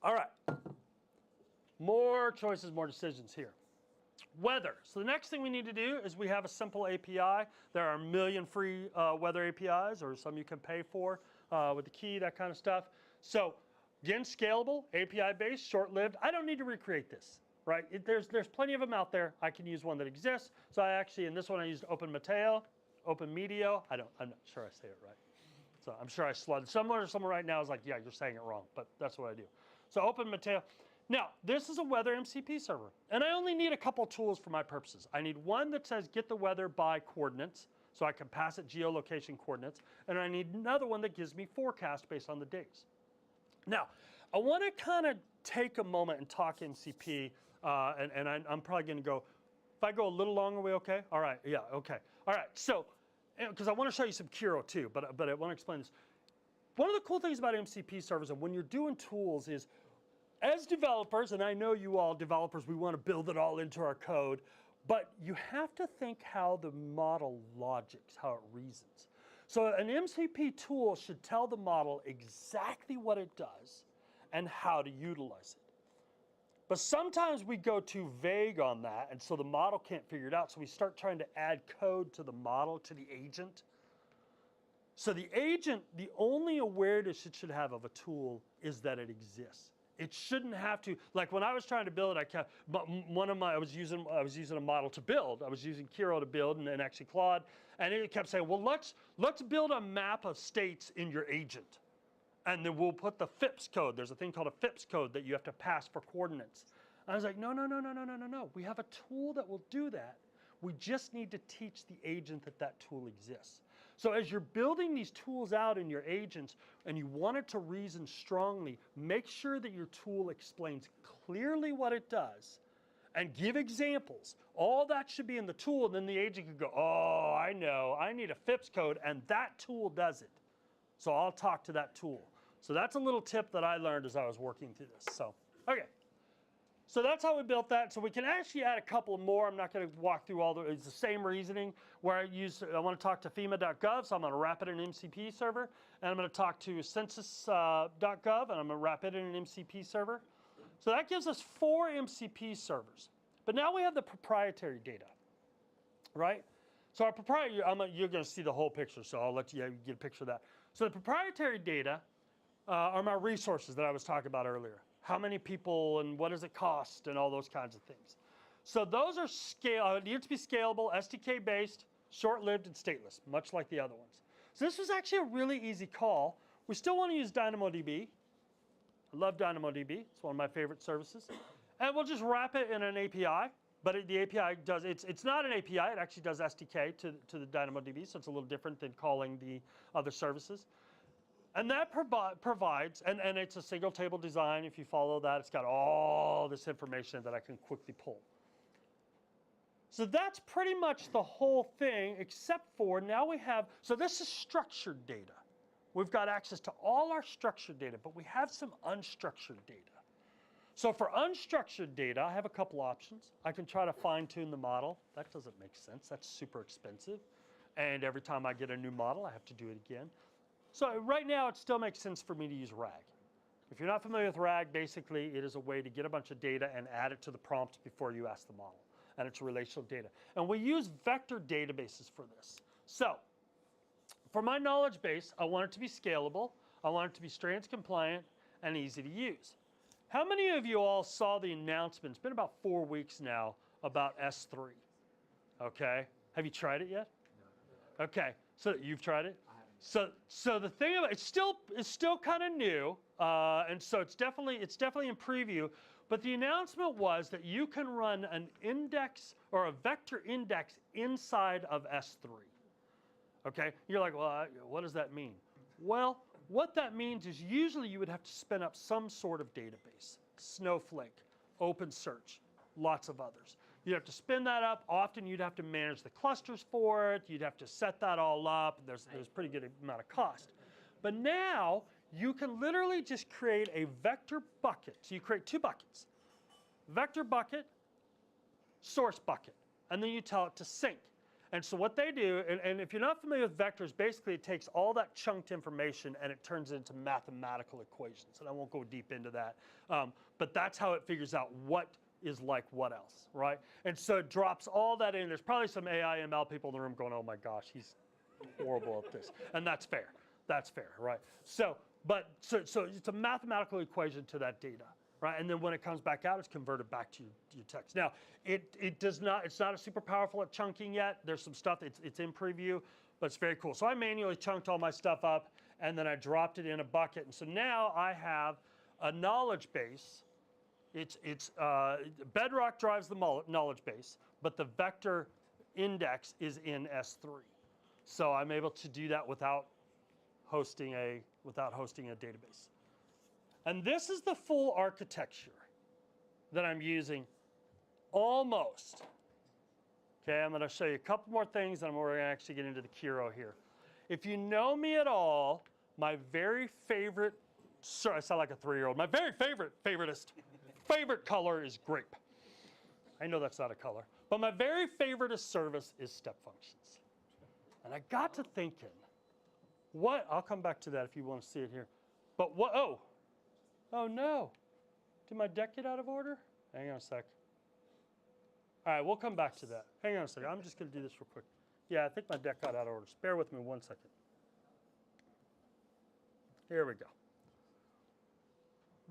All right, more choices, more decisions here. Weather, so the next thing we need to do is we have a simple API. There are a million free weather APIs, or some you can pay for with the key, that kind of stuff. So again, scalable, API-based, short-lived. I don't need to recreate this. Right? There's plenty of them out there. I can use one that exists. So I actually, in this one, I used OpenMeteor. I'm not sure I say it right. So I'm sure I slaughtered. Someone right now is like, yeah, you're saying it wrong, but that's what I do. So OpenMeteor. Now, this is a weather MCP server, and I only need a couple tools for my purposes. I need one that says get the weather by coordinates, so I can pass it geolocation coordinates, and I need another one that gives me forecast based on the days. Now, I want to kind of take a moment and talk MCP, and I'm probably going to go, if I go a little long, are we okay? All right, yeah, okay. All right, so, because I want to show you some Kiro too, but I want to explain this. One of the cool things about MCP servers and when you're doing tools is as developers, and I know you all developers, we want to build it all into our code, but you have to think how the model logics, how it reasons. So an MCP tool should tell the model exactly what it does and how to utilize it. But sometimes we go too vague on that, and so the model can't figure it out, so we start trying to add code to the model, to the agent. So the agent, the only awareness it should have of a tool is that it exists. It shouldn't have to, like when I was trying to build it, I was using a model to build. I was using Kiro to build and actually Claude, and it kept saying, well, let's build a map of states in your agent. And then we'll put the FIPS code. There's a thing called a FIPS code that you have to pass for coordinates. I was like, no. We have a tool that will do that. We just need to teach the agent that that tool exists. So as you're building these tools out in your agents and you want it to reason strongly, make sure that your tool explains clearly what it does and give examples. All that should be in the tool, and then the agent can go, oh, I know, I need a FIPS code, and that tool does it. So I'll talk to that tool. So that's a little tip that I learned as I was working through this. So, okay. So that's how we built that. So we can actually add a couple more. I'm not going to walk through all it's the same reasoning where I want to talk to FEMA.gov, so I'm going to wrap it in an MCP server. And I'm going to talk to census.gov, and I'm going to wrap it in an MCP server. So that gives us 4 MCP servers. But now we have the proprietary data, right? So our proprietary, you're going to see the whole picture, so I'll let you get a picture of that. So the proprietary data are my resources that I was talking about earlier. How many people and what does it cost and all those kinds of things. So those are need to be scalable, SDK-based, short-lived, and stateless, much like the other ones. So this was actually a really easy call. We still want to use DynamoDB. I love DynamoDB. It's one of my favorite services. And we'll just wrap it in an API. But the API does, it's not an API, it actually does SDK to the DynamoDB, so it's a little different than calling the other services. And that provides, and it's a single table design. If you follow that, it's got all this information that I can quickly pull. So that's pretty much the whole thing, except for now we have, so this is structured data. We've got access to all our structured data, but we have some unstructured data. So for unstructured data, I have a couple options. I can try to fine tune the model. That doesn't make sense. That's super expensive. And every time I get a new model, I have to do it again. So right now, it still makes sense for me to use RAG. If you're not familiar with RAG, basically, it is a way to get a bunch of data and add it to the prompt before you ask the model. And it's relational data. And we use vector databases for this. So for my knowledge base, I want it to be scalable. I want it to be strands compliant and easy to use. How many of you all saw the announcement? It's been about 4 weeks now about S3. Okay. Have you tried it yet? No. Okay. So you've tried it? So the thing about it's still kind of new, and so it's definitely in preview. But the announcement was that you can run an index or a vector index inside of S3. Okay, you're like, well, what does that mean? Well, what that means is usually you would have to spin up some sort of database, Snowflake, OpenSearch, lots of others. You'd have to spin that up. Often you'd have to manage the clusters for it. You'd have to set that all up. There's pretty good amount of cost. But now you can literally just create a vector bucket. So you create 2 buckets, vector bucket, source bucket, and then you tell it to sync. And so what they do, and if you're not familiar with vectors, basically it takes all that chunked information and it turns it into mathematical equations. And I won't go deep into that. But that's how it figures out what is like what else, right? And so it drops all that in. There's probably some AI ML people in the room going, oh my gosh, he's horrible at this. And that's fair. That's fair, right? So it's a mathematical equation to that data, right? And then when it comes back out, it's converted back to your text. Now, it's not a super powerful at chunking yet. There's some stuff, it's in preview, but it's very cool. So I manually chunked all my stuff up, and then I dropped it in a bucket. And so now I have a knowledge base. Bedrock drives the knowledge base, but the vector index is in S3. So I'm able to do that without hosting a database. And this is the full architecture that I'm using almost. Okay, I'm going to show you a couple more things, and we're going to actually get into the Kiro here. If you know me at all, my very favorite sir, I sound like a 3-year-old. My very favorite color is grape. I know that's not a color. But my very favorite service is step functions. And I got to thinking, I'll come back to that if you want to see it here. But oh no. Did my deck get out of order? Hang on a sec. All right, we'll come back to that. Hang on a second. I'm just going to do this real quick. Yeah, I think my deck got out of order. So bear with me 1 second. Here we go.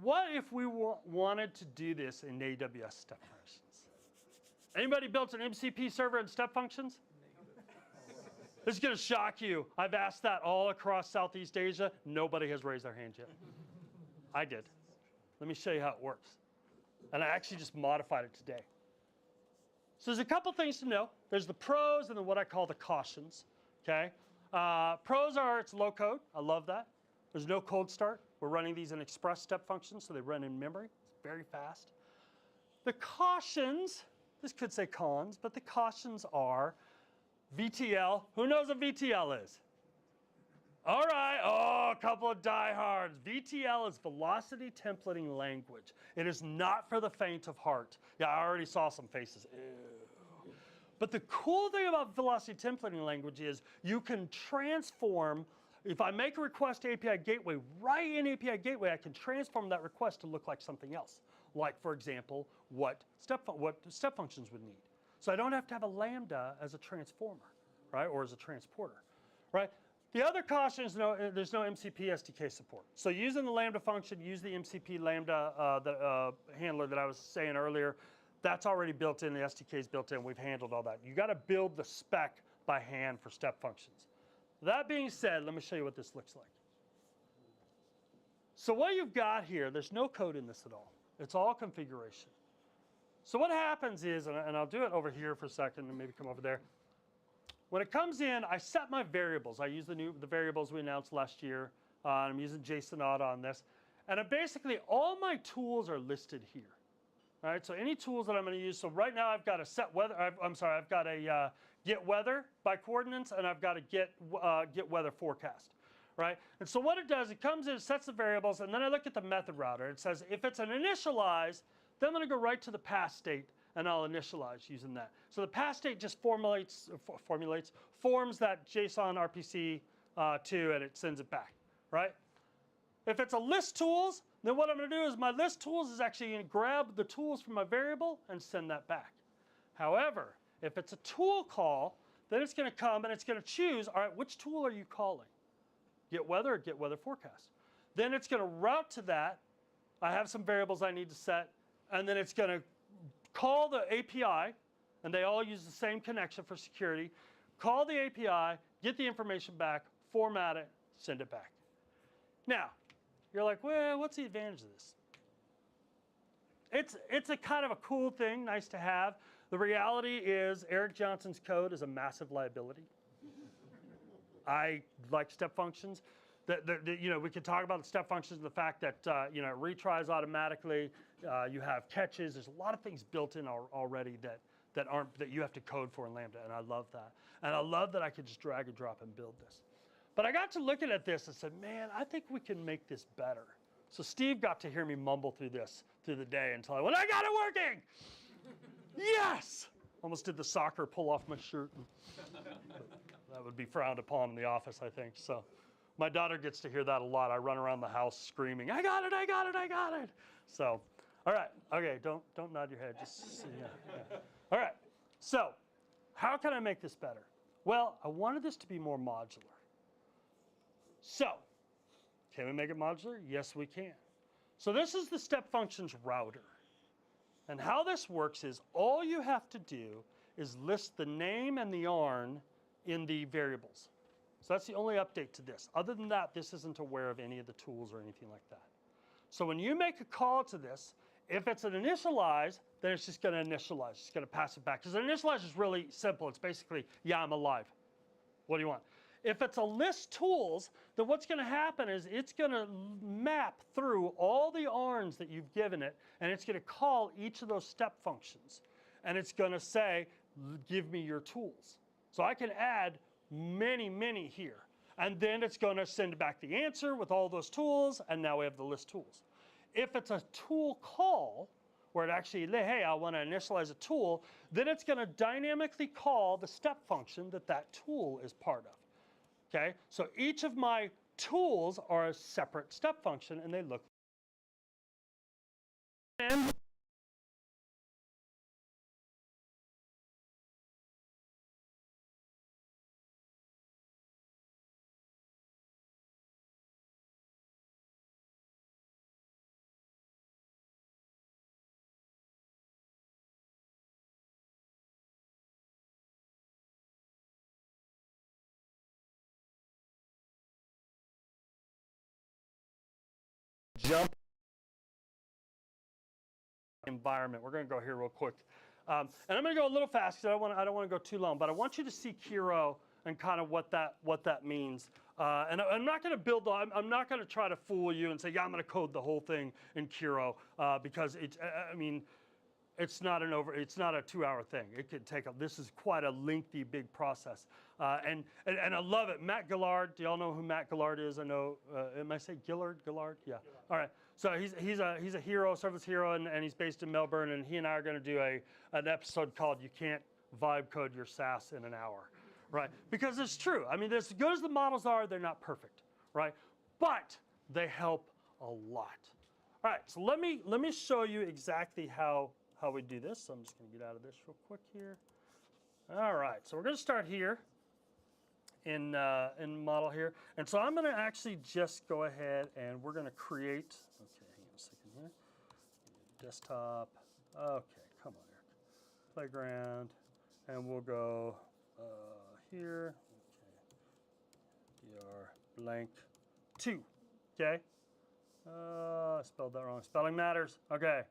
What if we wanted to do this in AWS step functions? Anybody built an MCP server in step functions? This is going to shock you. I've asked that all across Southeast Asia. Nobody has raised their hand yet. I did. Let me show you how it works. And I actually just modified it today. So there's a couple things to know. There's the pros and then what I call the cautions. Okay. Pros are it's low code. I love that. There's no cold start. We're running these in express step functions, so they run in memory. It's very fast. The cautions, this could say cons, but the cautions are VTL. Who knows what VTL is? All right, a couple of diehards. VTL is velocity templating language. It is not for the faint of heart. Yeah, I already saw some faces. Ew. But the cool thing about velocity templating language is you can transform. If I make a request to API Gateway, right in API Gateway, I can transform that request to look like something else. Like, for example, what step functions would need. So I don't have to have a Lambda as a transformer, right, or as a transporter, right? The other caution is there's no MCP SDK support. So using the Lambda function, use the MCP Lambda handler that I was saying earlier. That's already built in. The SDK is built in. We've handled all that. You got to build the spec by hand for step functions. That being said, let me show you what this looks like. So what you've got here, there's no code in this at all. It's all configuration. So what happens is, and I'll do it over here for a second and maybe come over there. When it comes in, I set my variables. I use the variables we announced last year. I'm using JSON auto on this. And basically, all my tools are listed here. All right, so any tools that I'm going to use. So right now, I've got a set weather. I've got a get weather by coordinates, and I've got a get weather forecast. Right? And so what it does, it comes in, sets the variables, and then I look at the method router. It says if it's an initialize, then I'm going to go right to the past state, and I'll initialize using that. So the past state just forms that JSON RPC to, and it sends it back. Right? If it's a list tools, then what I'm going to do is my list tools is actually going to grab the tools from my variable and send that back. However, if it's a tool call, then it's going to come and it's going to choose, all right, which tool are you calling? Get weather or get weather forecast. Then it's going to route to that. I have some variables I need to set, and then it's going to call the API, and they all use the same connection for security. Call the API, get the information back, format it, send it back. Now, you're like, well, what's the advantage of this? It's a kind of a cool thing, nice to have. The reality is Eric Johnson's code is a massive liability. I like step functions. We could talk about the step functions and the fact that it retries automatically. You have catches. There's a lot of things built in already that you have to code for in Lambda, and I love that. And I love that I could just drag and drop and build this. But I got to looking at this and said, man, I think we can make this better. So Steve got to hear me mumble through the day until I went, I got it working! Yes! Almost did the soccer pull off my shirt. That would be frowned upon in the office, I think. So my daughter gets to hear that a lot. I run around the house screaming, I got it, I got it, I got it. So, all right, okay, don't nod your head. Just yeah. All right, so how can I make this better? Well, I wanted this to be more modular. So, can we make it modular? Yes, we can. So this is the step functions router. And how this works is all you have to do is list the name and the yarn in the variables. So that's the only update to this. Other than that, this isn't aware of any of the tools or anything like that. So when you make a call to this, if it's an initialize, then it's just going to initialize. It's going to pass it back. Because an initialize is really simple. It's basically, yeah, I'm alive. What do you want? If it's a list tools, then what's going to happen is it's going to map through all the arms that you've given it, and it's going to call each of those step functions. And it's going to say, give me your tools. So I can add many, many here. And then it's going to send back the answer with all those tools, and now we have the list tools. If it's a tool call, where it actually, hey, I want to initialize a tool, then it's going to dynamically call the step function that that tool is part of. Okay, so each of my tools are a separate step function, and they look. And jump environment. We're going to go here real quick, and I'm going to go a little fast because I don't want to go too long. But I want you to see Kiro and kind of what that means. And I'm not going to build. I'm not going to try to fool you and say, yeah, I'm going to code the whole thing in Kiro because it's. I mean, it's not a 2-hour thing. It could take. This is quite a lengthy, big process. And I love it. Matt Gillard. Do y'all know who Matt Gillard is? I know. Am I saying Gillard? Gillard? Yeah. All right. So he's a hero, service hero, and he's based in Melbourne. And he and I are going to do an episode called "You Can't Vibe Code Your SaaS in an Hour," right? Because it's true. I mean, as good as the models are, they're not perfect, right? But they help a lot. All right. So let me show you exactly how we do this. So I'm just going to get out of this real quick here. All right, so we're going to start here in model here. And so I'm going to actually just go ahead and we're going to create, okay, hang on a second here. Desktop, okay, come on, Eric. Playground, and we'll go here, okay, dr blank 2, okay. I spelled that wrong, spelling matters, okay.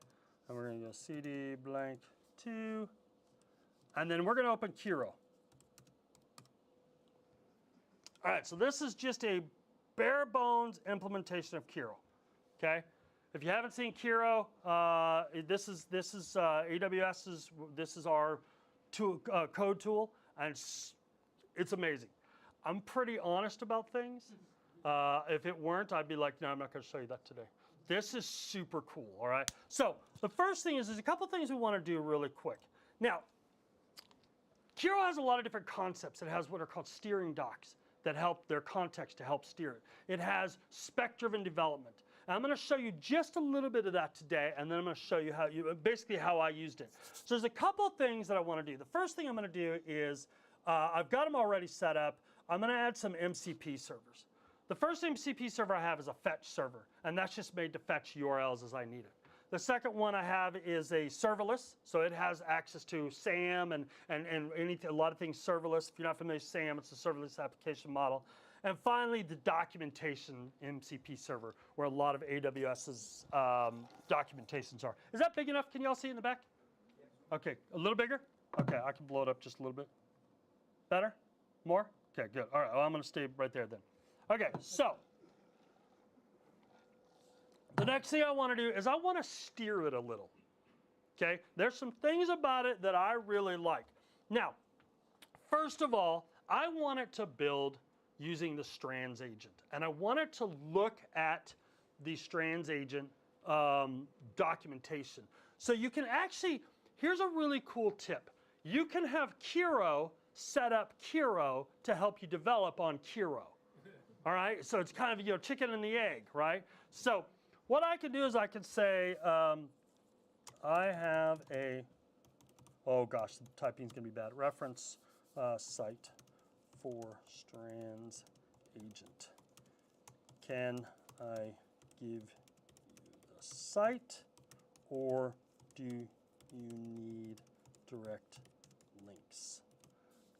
And we're going to go cd blank 2. And then we're going to open Kiro. All right, so this is just a bare bones implementation of Kiro. Okay? If you haven't seen Kiro, this is AWS's. This is our code tool, and it's amazing. I'm pretty honest about things. If it weren't, I'd be like, no, I'm not going to show you that today. This is super cool, all right? So the first thing is there's a couple things we want to do really quick. Now, Kiro has a lot of different concepts. It has what are called steering docs that help their context to help steer it. It has spec-driven development. And I'm going to show you just a little bit of that today, and then I'm going to show you basically how I used it. So there's a couple of things that I want to do. The first thing I'm going to do is I've got them already set up. I'm going to add some MCP servers. The first MCP server I have is a fetch server, and that's just made to fetch URLs as I need it. The second one I have is a serverless, so it has access to SAM and anything, a lot of things serverless. If you're not familiar with SAM, it's a serverless application model. And finally, the documentation MCP server, where a lot of AWS's documentations are. Is that big enough? Can you all see it in the back? Yes. Okay, a little bigger? Okay, I can blow it up just a little bit. Better? More? Okay, good. All right, well, I'm going to stay right there then. Okay, so the next thing I want to do is I want to steer it a little. Okay, there's some things about it that I really like. Now, first of all, I want it to build using the Strands agent, and I want it to look at the Strands agent documentation. So you can actually, here's a really cool tip. You can have Kiro set up Kiro to help you develop on Kiro. All right, so it's kind of, chicken and the egg, right? So what I can do is I can say, I have a, oh gosh, the typing's gonna be bad. Reference site for Strands agent. Can I give you the site, or do you need direct links?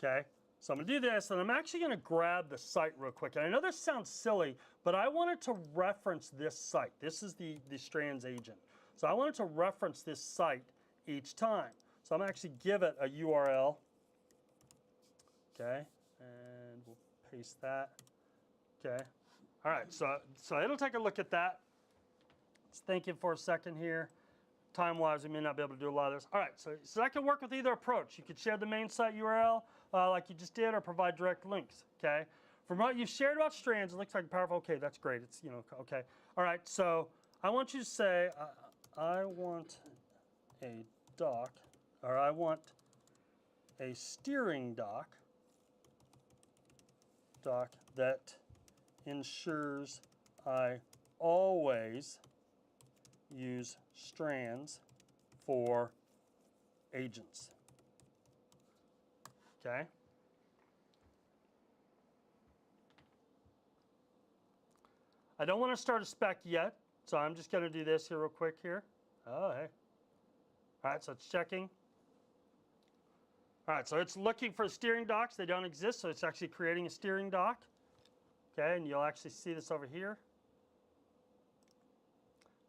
Okay. So I'm going to do this, and I'm actually going to grab the site real quick. And I know this sounds silly, but I wanted to reference this site. This is the Strands agent. So I wanted to reference this site each time. So I'm going to actually give it a URL. Okay, and we'll paste that. Okay. All right, so it'll take a look at that. It's thinking for a second here. Time-wise, we may not be able to do a lot of this. All right, so that can work with either approach. You could share the main site URL like you just did, or provide direct links, okay? from what you've shared about strands, it looks like powerful. Okay, that's great. It's, you know, okay. All right, so I want you to say, I want a dock, or I want a steering dock that ensures I always use strands for agents. Okay? I don't want to start a spec yet, so I'm just going to do this here real quick here. Oh, hey. All right, so it's checking. All right, so it's looking for steering docks. They don't exist, so it's actually creating a steering dock. Okay, and you'll actually see this over here.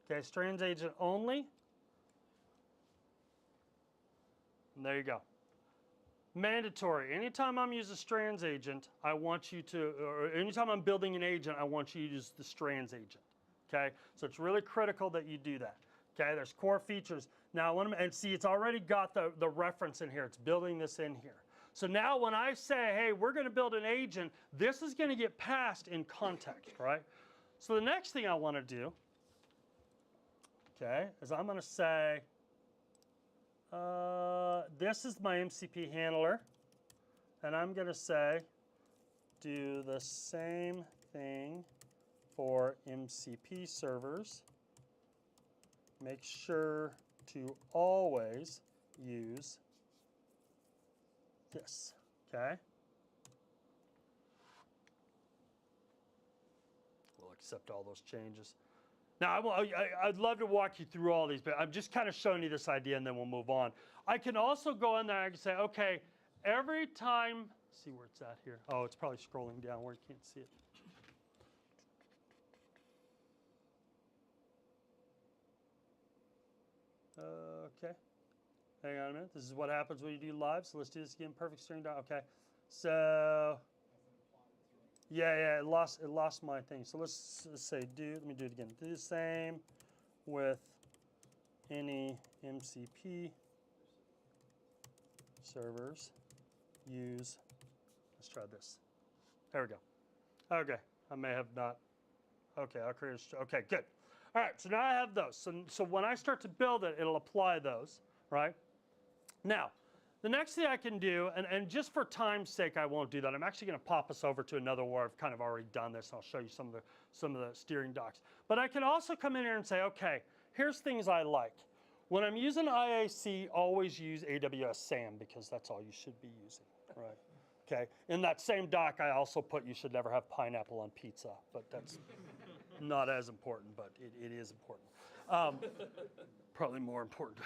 Okay, strands agent only. And there you go. Mandatory. Anytime I'm using strands agent, I want you to, or anytime I'm building an agent, I want you to use the strands agent. Okay, so it's really critical that you do that. Okay, there's core features. Now, and see, it's already got the reference in here. It's building this in here. So now when I say, hey, we're going to build an agent, this is going to get passed in context, right? So the next thing I want to do, okay, is I'm going to say, this is my MCP handler, and I'm going to say, do the same thing for MCP servers. Make sure to always use this, okay? We'll accept all those changes. Now, I'd love to walk you through all these, but I'm just kind of showing you this idea, and then we'll move on. I can also go in there and I can say, okay, every time, see where it's at here. Oh, it's probably scrolling down where you can't see it. Okay, hang on a minute. This is what happens when you do live. So let's do this again. Perfect steering dock. Okay, so yeah, it lost my thing. So let's say let me do it again. Do the same with any MCP servers. Let's try this. There we go. Okay, I may have not. Okay, I'll create okay, good. All right, so now I have those. So when I start to build it, it'll apply those, right? Now, the next thing I can do, and just for time's sake, I won't do that. I'm actually going to pop us over to another where I've kind of already done this. And I'll show you some of the steering docks. But I can also come in here and say, okay, here's things I like. When I'm using IAC, always use AWS SAM because that's all you should be using, right? Okay. In that same doc, I also put you should never have pineapple on pizza, but that's not as important, but it is important. Probably more important.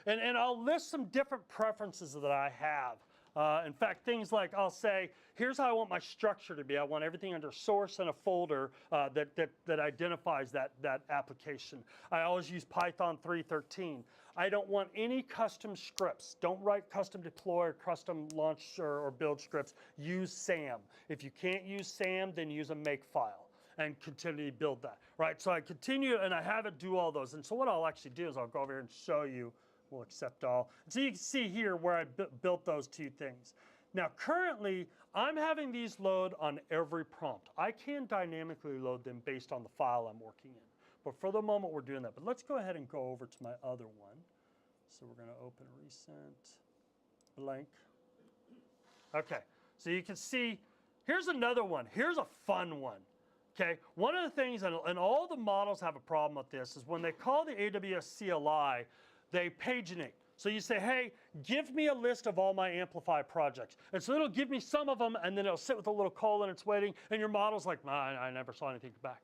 And I'll list some different preferences that I have. In fact, things like I'll say, here's how I want my structure to be. I want everything under source in a folder that identifies that application. I always use Python 3.13. I don't want any custom scripts. Don't write custom deploy or custom launch or build scripts. Use SAM. If you can't use SAM, then use a makefile and continue to build that, right? So I continue and I have it do all those. And so what I'll actually do is I'll go over here and show you. We'll accept all. So you can see here where I built those two things. Now currently, I'm having these load on every prompt. I can dynamically load them based on the file I'm working in. But for the moment, we're doing that. But let's go ahead and go over to my other one. So we're going to open a recent blank. Okay, so you can see, here's another one. Here's a fun one. Okay, one of the things, and all the models have a problem with this, is when they call the AWS CLI, they paginate. So you say, hey, give me a list of all my Amplify projects. And so it'll give me some of them, and then it'll sit with a little colon, it's waiting, and your model's like, nah, I never saw anything back.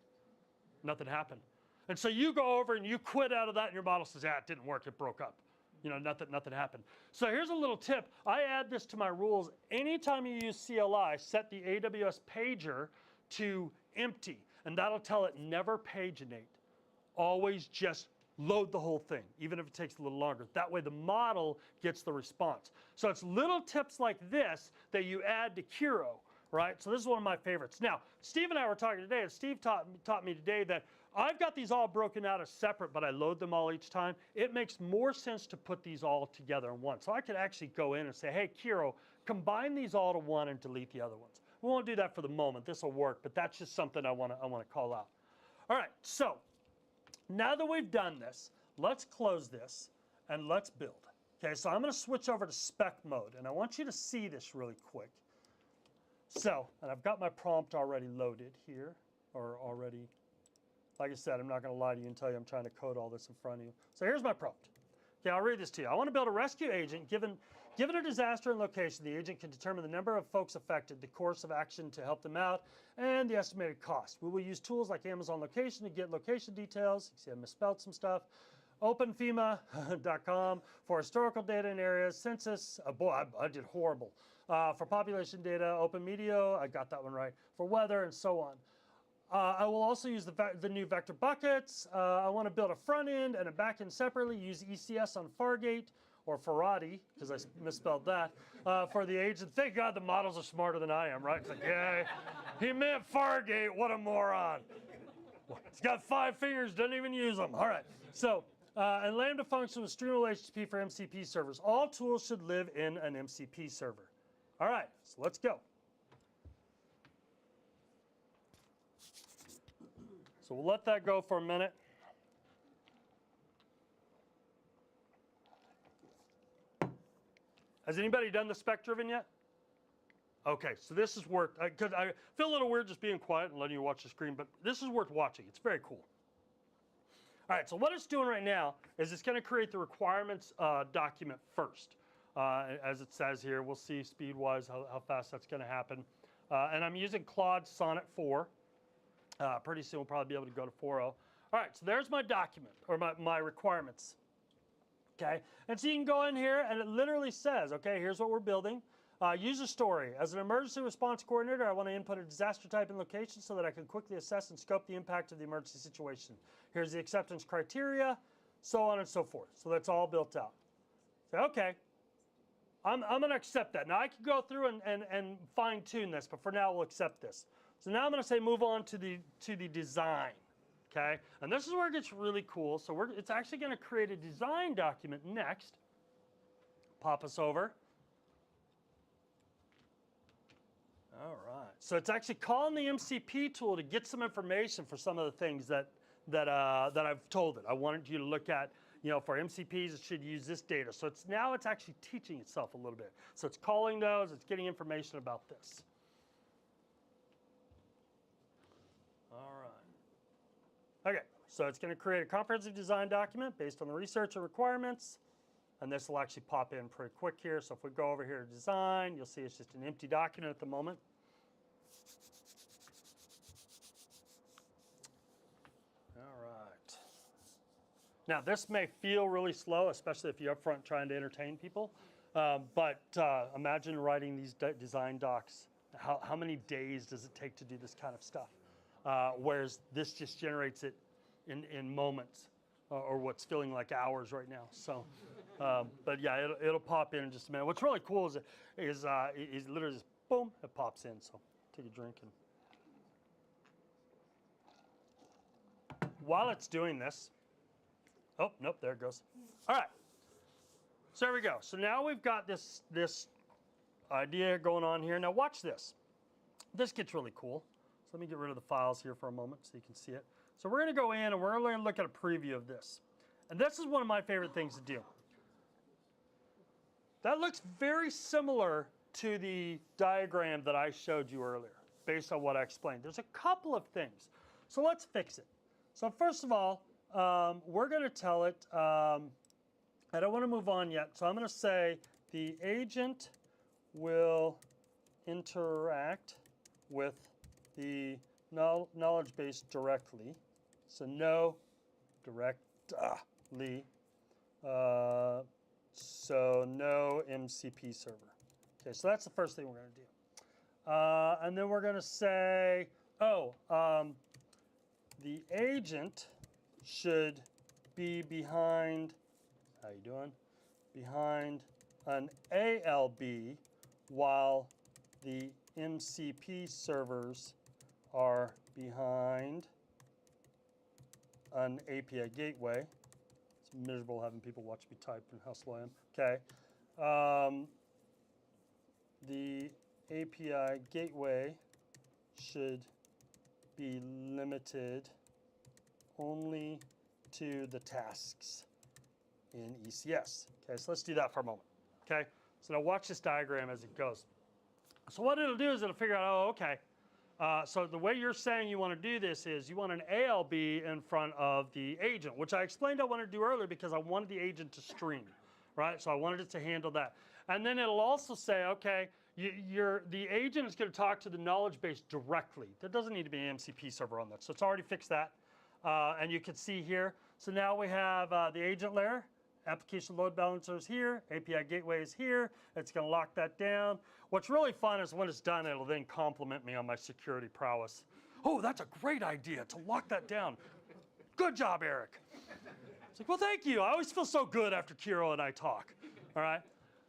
Nothing happened. And so you go over and you quit out of that, and your model says, yeah, it didn't work, it broke up. You know, nothing happened. So here's a little tip. I add this to my rules. Anytime you use CLI, set the AWS pager to empty, and that'll tell it never paginate. Always just load the whole thing, even if it takes a little longer. That way the model gets the response. So it's little tips like this that you add to Kiro, right? So this is one of my favorites. Now, Steve and I were talking today, and Steve taught me today that I've got these all broken out as separate, but I load them all each time. It makes more sense to put these all together in one. So I could actually go in and say, hey, Kiro, combine these all to one and delete the other ones. We won't do that for the moment. This will work, but that's just something I want to call out. All right, so now that we've done this, let's close this and let's build. Okay, so I'm going to switch over to spec mode, and I want you to see this really quick. So, and I've got my prompt already loaded here, or already, like I said, I'm not going to lie to you and tell you I'm trying to code all this in front of you. So here's my prompt. Okay, I'll read this to you. I want to build a rescue agent. Given a disaster and location, the agent can determine the number of folks affected, the course of action to help them out, and the estimated cost. We will use tools like Amazon Location to get location details. You see I misspelled some stuff. OpenFEMA.com for historical data in areas. Census, boy, I did horrible. For population data, OpenMedio, I got that one right. For weather and so on. I will also use the new vector buckets. I want to build a front end and a back end separately. Use ECS on Fargate or Farati, because I misspelled that, for the agent. Thank God the models are smarter than I am, right? It's like, yeah, he meant Fargate. What a moron. He's got 5 fingers, doesn't even use them. All right. So, and Lambda function with streamable HTTP for MCP servers. All tools should live in an MCP server. All right, so let's go. So we'll let that go for a minute. Has anybody done the spec driven yet? Okay, so this is worth, because I feel a little weird just being quiet and letting you watch the screen, but this is worth watching. It's very cool. All right, so what it's doing right now is it's going to create the requirements document first. As it says here, we'll see speed-wise how fast that's going to happen. And I'm using Claude Sonnet 4. Pretty soon we'll probably be able to go to 4.0. All right, so there's my document, or my requirements. Okay, and so you can go in here and it literally says, okay, here's what we're building. User story. As an emergency response coordinator, I want to input a disaster type and location so that I can quickly assess and scope the impact of the emergency situation. Here's the acceptance criteria, so on and so forth. So that's all built out. So, okay, I'm going to accept that. Now I can go through and fine tune this, but for now we'll accept this. So now I'm going to say move on to the design. Okay, and this is where it gets really cool. So it's actually going to create a design document next. Pop us over. All right. So it's actually calling the MCP tool to get some information for some of the things that I've told it. I wanted you to look at, for MCPs, it should use this data. So now it's actually teaching itself a little bit. So it's calling those. It's getting information about this. All right. Okay, so it's going to create a comprehensive design document based on the research and requirements, and this will actually pop in pretty quick here. So if we go over here to design, you'll see it's just an empty document at the moment. All right. Now this may feel really slow, especially if you're up front trying to entertain people, but imagine writing these design docs. How many days does it take to do this kind of stuff? Whereas this just generates it in moments, or what's feeling like hours right now. So, but yeah, it'll pop in just a minute. What's really cool is literally just boom, it pops in. So take a drink and while it's doing this, oh nope, there it goes. All right, so there we go. So now we've got this idea going on here. Now watch this. This gets really cool. Let me get rid of the files here for a moment so you can see it. So we're going to go in and we're going to look at a preview of this. And this is one of my favorite things to do. That looks very similar to the diagram that I showed you earlier, based on what I explained. There's a couple of things. So let's fix it. So first of all, we're going to tell it, I don't want to move on yet, so I'm going to say the agent will interact with the knowledge base directly. So no directly. So no MCP server. Okay, so that's the first thing we're going to do. And then we're going to say, the agent should be behind, how you doing? Behind an ALB while the MCP servers are behind an API gateway. It's miserable having people watch me type and how slow I am. Okay. The API gateway should be limited only to the tasks in ECS. Okay, so let's do that for a moment. Okay, so now watch this diagram as it goes. So what it'll do is it'll figure out, oh, okay. So the way you're saying you want to do this is you want an ALB in front of the agent, which I explained I wanted to do earlier because I wanted the agent to stream, right? So I wanted it to handle that. And then it'll also say, okay, the agent is going to talk to the knowledge base directly. There doesn't need to be an MCP server on that. So it's already fixed that. And you can see here. So now we have the agent layer. Application load balancer is here. API gateway is here. It's going to lock that down. What's really fun is when it's done, it'll then compliment me on my security prowess. Oh, that's a great idea to lock that down. Good job, Eric. It's like, well, thank you. I always feel so good after Kiro and I talk. All right.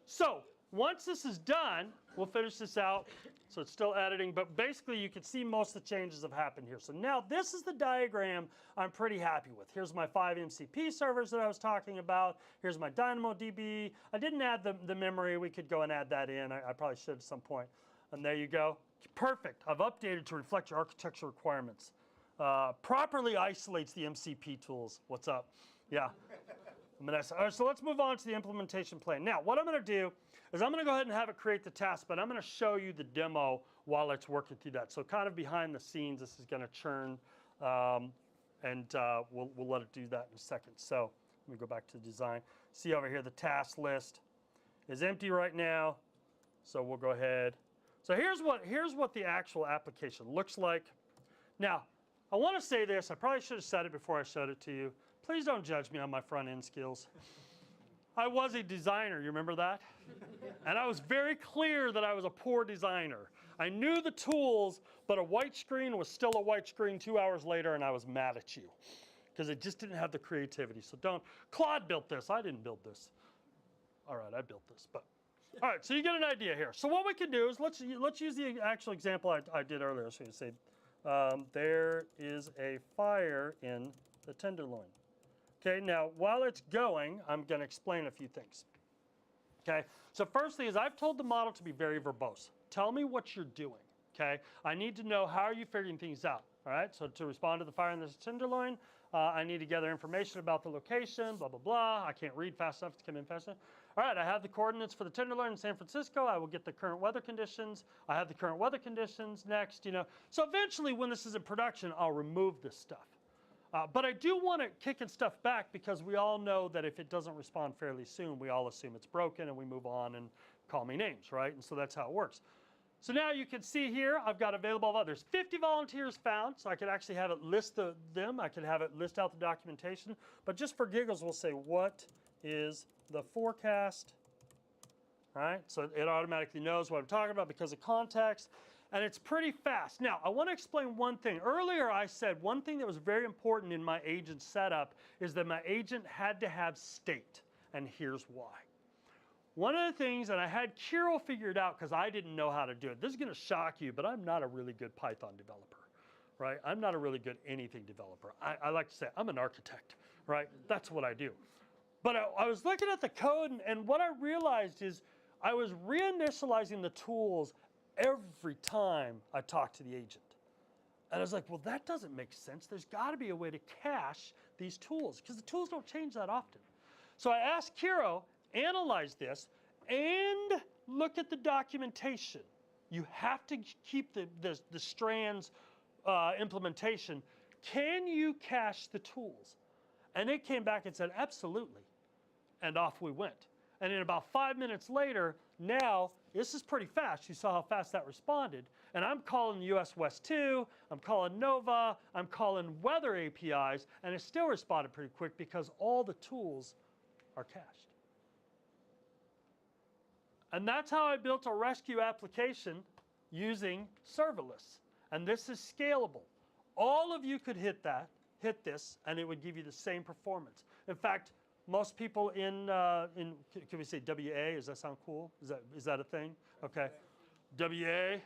So once this is done, we'll finish this out. So it's still editing, but basically you can see most of the changes have happened here. So now this is the diagram I'm pretty happy with. Here's my 5 MCP servers that I was talking about. Here's my DynamoDB. I didn't add the memory. We could go and add that in. I probably should at some point. And there you go. Perfect. I've updated to reflect your architecture requirements. Properly isolates the MCP tools. What's up? Yeah. All right, so let's move on to the implementation plan. Now, what I'm going to do is I'm going to go ahead and have it create the task, but I'm going to show you the demo while it's working through that. So kind of behind the scenes, this is going to churn, and we'll let it do that in a second. So let me go back to the design. See over here, the task list is empty right now. So we'll go ahead. So here's what the actual application looks like. Now, I want to say this. I probably should have said it before I showed it to you. Please don't judge me on my front-end skills. I was a designer, you remember that? And I was very clear that I was a poor designer. I knew the tools, but a white screen was still a white screen 2 hours later, and I was mad at you because it just didn't have the creativity. So don't. Claude built this. I didn't build this. All right, I built this, but. All right, so you get an idea here. So what we can do is let's use the actual example I did earlier. So you say, there is a fire in the tenderloin. Okay, now while it's going, I'm going to explain a few things. Okay, so first thing is I've told the model to be very verbose. Tell me what you're doing. Okay, I need to know how are you figuring things out. All right, so to respond to the fire in the tenderloin, I need to gather information about the location, blah, blah, blah. I can't read fast enough to come in fast enough. All right, I have the coordinates for the tenderloin in San Francisco. I will get the current weather conditions. I have the current weather conditions next, you know. So eventually when this is in production, I'll remove this stuff. But I do want to kicking stuff back because we all know that if it doesn't respond fairly soon, we all assume it's broken and we move on and call me names, right? And so that's how it works. So now you can see here, I've got available, there's 50 volunteers found, so I could actually have it list them. I could have it list out the documentation. But just for giggles, we'll say, what is the forecast? All right, so it automatically knows what I'm talking about because of context. And it's pretty fast. Now, I want to explain one thing. Earlier, I said one thing that was very important in my agent setup is that my agent had to have state. And here's why. One of the things, and I had Kiro figured out because I didn't know how to do it. This is going to shock you, but I'm not a really good Python developer, right? I'm not a really good anything developer. I like to say I'm an architect, right? That's what I do. But I was looking at the code, and what I realized is I was reinitializing the tools every time I talked to the agent. And I was like, well, that doesn't make sense. There's got to be a way to cache these tools because the tools don't change that often. So I asked Kiro, analyze this and look at the documentation. You have to keep the strands implementation. Can you cache the tools? And it came back and said, absolutely. And off we went. And then about 5 minutes later, now, this is pretty fast. You saw how fast that responded. And I'm calling US West 2, I'm calling Nova, I'm calling weather APIs, and it still responded pretty quick because all the tools are cached. And that's how I built a rescue application using serverless. And this is scalable. All of you could hit this, and it would give you the same performance. In fact, most people in can we say WA? Does that sound cool? Is that a thing? Okay. WA.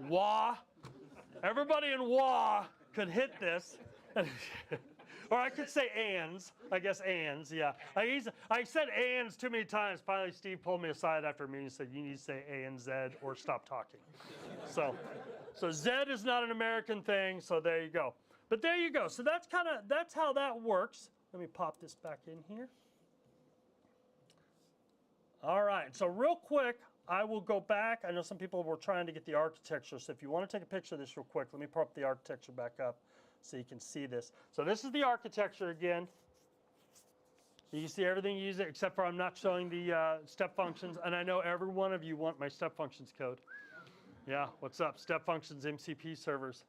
WA. Everybody in WA could hit this. Or I could say ands. I guess ands, yeah. I said ands too many times. Finally, Steve pulled me aside after a meeting and said, you need to say ANZ or stop talking. So Z is not an American thing, so there you go. But there you go. So that's how that works. Let me pop this back in here. All right, so real quick, I will go back. I know some people were trying to get the architecture, so if you want to take a picture of this real quick, let me pop the architecture back up so you can see this. So this is the architecture again. You can see everything used except for I'm not showing the step functions, and I know every one of you want my step functions code. Yeah, what's up? Step functions, MCP servers.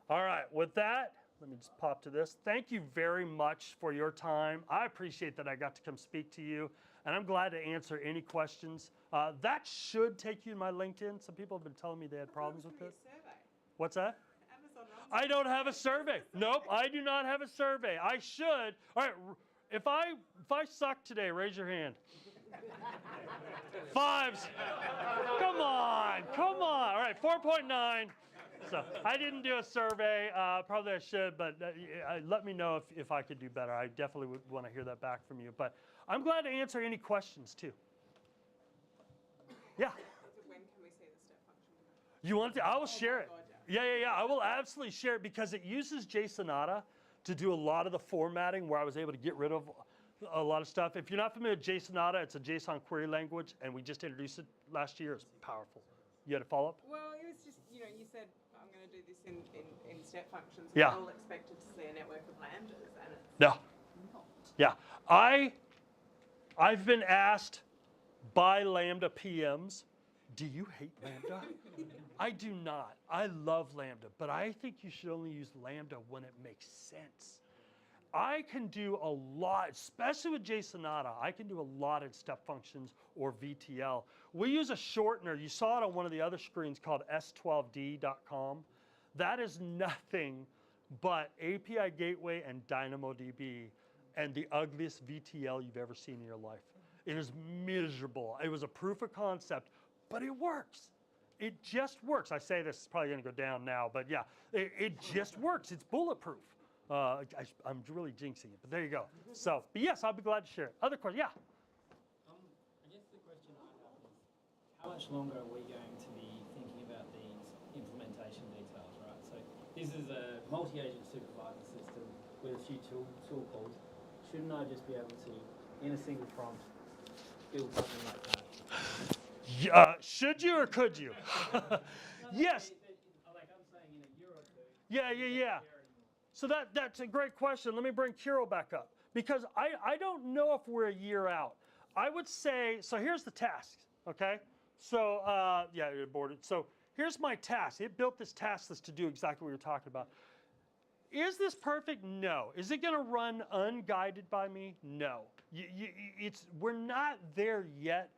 All right, with that, let me just pop to this. Thank you very much for your time. I appreciate that I got to come speak to you, and I'm glad to answer any questions. That should take you to my LinkedIn. Some people have been telling me they had problems with this. What's that? I don't have a survey. Nope, I do not have a survey. I should. All right, if I suck today, raise your hand. Fives. Come on. All right, 4.9. So I didn't do a survey. Probably I should, but let me know if I could do better. I definitely would want to hear that back from you. But I'm glad to answer any questions too. Yeah. When can we see the step function? You want to? I will share it. God, Yeah. I will absolutely share it because it uses JSONata to do a lot of the formatting where I was able to get rid of a lot of stuff. If you're not familiar with JSONata, it's a JSON query language, and we just introduced it last year. It's powerful. You had a follow-up? Well, it was just, you said I'm going to do this in step functions. Yeah. We're all expected to see a network of lambdas, and it's No. not. Yeah. I've been asked by Lambda PMs, do you hate Lambda? I do not. I love Lambda, but I think you should only use Lambda when it makes sense. I can do a lot, especially with JSONata. I can do a lot in step functions or VTL. We use a shortener. You saw it on one of the other screens called s12d.com. That is nothing but API Gateway and DynamoDB and the ugliest VTL you've ever seen in your life. It is miserable. It was a proof of concept, but it works. It just works. I say this is probably going to go down now, but yeah, it just works. It's bulletproof. I'm really jinxing it, but there you go. So, but yes, I'll be glad to share it. Other questions? Yeah. I guess the question I have is, how much longer are we going to be thinking about these implementation details, right? So this is a multi-agent supervisor system with a few tool calls. Shouldn't I just be able to, in a single prompt, build something like that? Should you or could you? Yes. Like I'm saying, in a year or two. Yeah. So that's a great question. Let me bring Kiro back up because I don't know if we're a year out. I would say, so here's the task, okay? So, yeah, you're aborted. So here's my task. It built this task list to do exactly what you're talking about. Is this perfect? No. Is it going to run unguided by me? No. We're not there yet,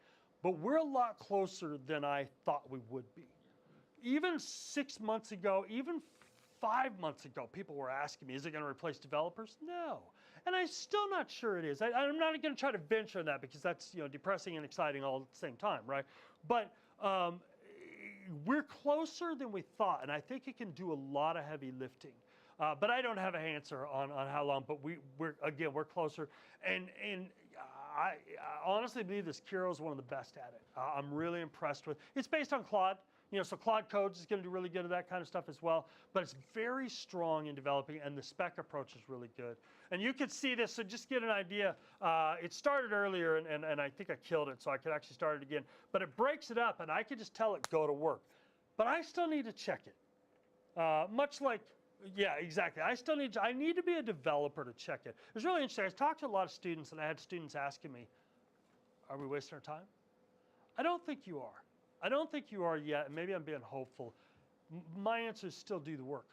but we're a lot closer than I thought we would be. Even 6 months ago, even 5 months ago, people were asking me, is it going to replace developers? No. And I'm still not sure it is. I'm not going to try to venture on that because that's depressing and exciting all at the same time, right? But we're closer than we thought, and I think it can do a lot of heavy lifting. But I don't have an answer on how long, but we're closer. And I honestly believe this Kiro is one of the best at it. I'm really impressed with. It's based on Claude. So Claude Codes is going to do really good at that kind of stuff as well. But it's very strong in developing, and the spec approach is really good. And you could see this, so just get an idea. It started earlier, and I think I killed it, so I could actually start it again. But it breaks it up, and I could just tell it go to work. But I still need to check it. Much like, yeah, exactly. I need to be a developer to check it. It was really interesting. I talked to a lot of students, and I had students asking me, are we wasting our time? I don't think you are. I don't think you are yet, and maybe I'm being hopeful. My answer is still do the work.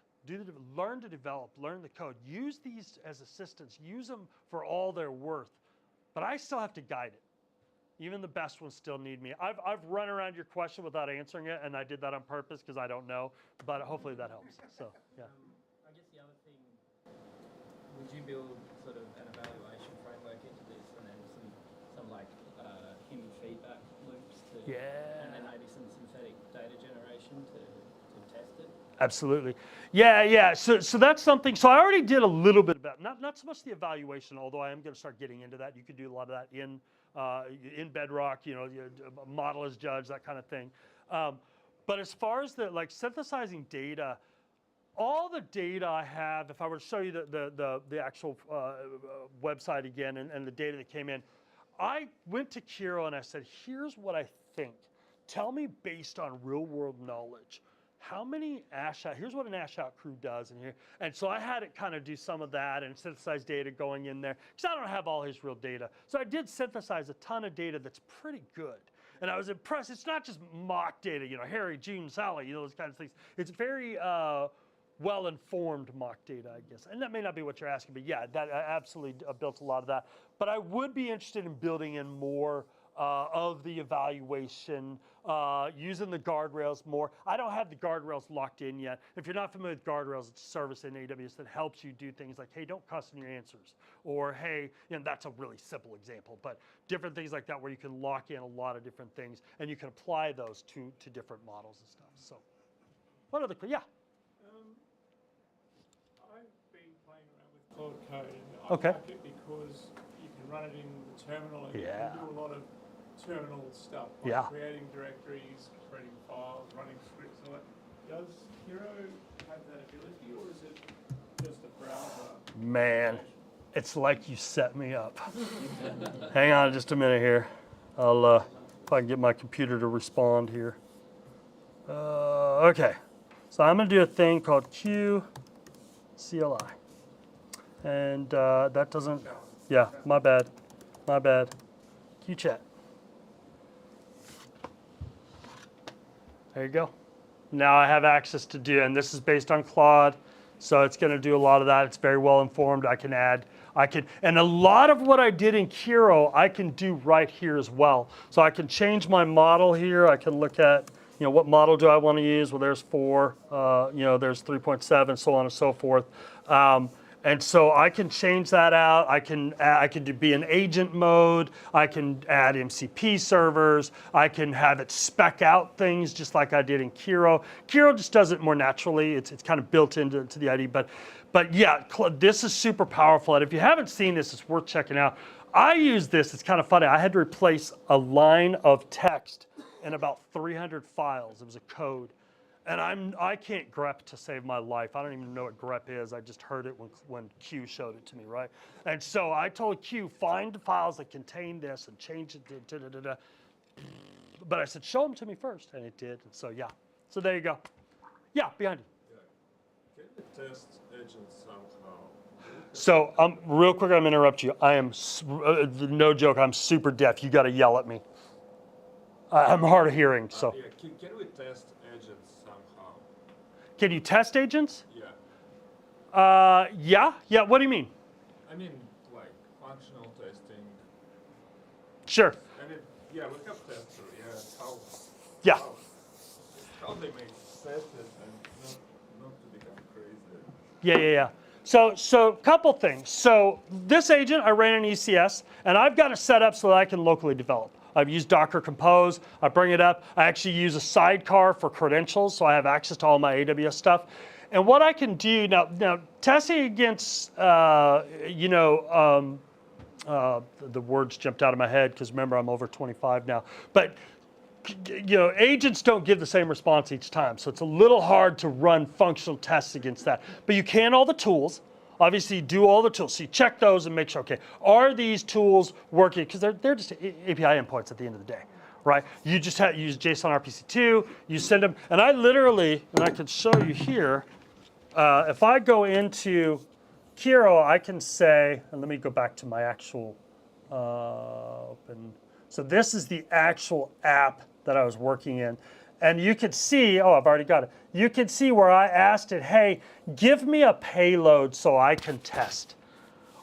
Learn to develop, learn the code. Use these as assistants. Use them for all they're worth. But I still have to guide it. Even the best ones still need me. I've run around your question without answering it, and I did that on purpose because I don't know. But hopefully that helps. So, yeah. I guess the other thing, would you build sort of an evaluation framework into this, and then some like human feedback loops to, Yeah. and then maybe some synthetic data generation to test it? Absolutely. Yeah. So that's something. So I already did a little bit about not so much the evaluation, although I am going to start getting into that. You could do a lot of that in Bedrock. Model as judge, that kind of thing. But as far as the synthesizing data, all the data I have, if I were to show you the actual website again and the data that came in, I went to Kiro and I said, here's what I think. Tell me based on real world knowledge, how many here's what an ASH-out crew does in here. And so I had it kind of do some of that and synthesize data going in there, because I don't have all his real data. So I did synthesize a ton of data that's pretty good. And I was impressed. It's not just mock data, Harry, June, Sally, those kinds of things. It's very well-informed mock data, I guess. And that may not be what you're asking, but yeah, that I absolutely built a lot of that. But I would be interested in building in more of the evaluation, using the guardrails more. I don't have the guardrails locked in yet. If you're not familiar with guardrails, it's a service in AWS that helps you do things like, hey, don't custom your answers. Or, hey, that's a really simple example, but different things like that where you can lock in a lot of different things and you can apply those to different models and stuff. So, what other, yeah? I've been playing around with Claude Code, and Okay. I like it because you can run it in the terminal and you can do a lot of terminal stuff, like creating directories, creating files, running scripts, and all that. Does Hero have that ability, or is it just a browser? Man, it's like you set me up. Hang on just a minute here. I'll if I can get my computer to respond here. Okay, so I'm gonna do a thing called QCLI, and that doesn't. Yeah, my bad. QChat. There you go. Now I have access to do, and this is based on Claude, so it's going to do a lot of that. It's very well informed. And a lot of what I did in Kiro, I can do right here as well. So I can change my model here. I can look at, what model do I want to use? Well, there's 4, there's 3.7, so on and so forth. And so I can change that out. I can be in agent mode. I can add MCP servers. I can have it spec out things just like I did in Kiro. Kiro just does it more naturally. It's kind of built into the ID. But yeah, this is super powerful. And if you haven't seen this, it's worth checking out. I use this. It's kind of funny. I had to replace a line of text in about 300 files. It was a code. And I can't grep to save my life. I don't even know what grep is. I just heard it when Q showed it to me, right? And so I told Q, find files that contain this and change it to da-da-da-da. But I said, show them to me first, and it did. And so yeah, so there you go. Yeah, behind you. Can you test agents somehow? So real quick, I'm gonna interrupt you. I am no joke. I'm super deaf. You got to yell at me. I'm hard of hearing, so. Yeah. Can we test agents somehow? Can you test agents? Yeah. Yeah. What do you mean? I mean, like functional testing. Sure. I mean, yeah, we have testers. Yeah. How they make tests and not to become crazy. Yeah. So couple things. So this agent, I ran in ECS, and I've got it set up so that I can locally develop. I've used Docker Compose. I bring it up. I actually use a sidecar for credentials, so I have access to all my AWS stuff. And what I can do now testing against, the words jumped out of my head because remember I'm over 25 now. But agents don't give the same response each time, so it's a little hard to run functional tests against that. But you can all the tools. Obviously, do all the tools. So you check those and make sure, okay, are these tools working? Because they're just API endpoints at the end of the day, right? You just use JSON RPC2, you send them, and I literally, and I can show you here, if I go into Kiro, I can say, and let me go back to my actual open. So this is the actual app that I was working in. And you could see, I've already got it. You can see where I asked it, hey, give me a payload so I can test.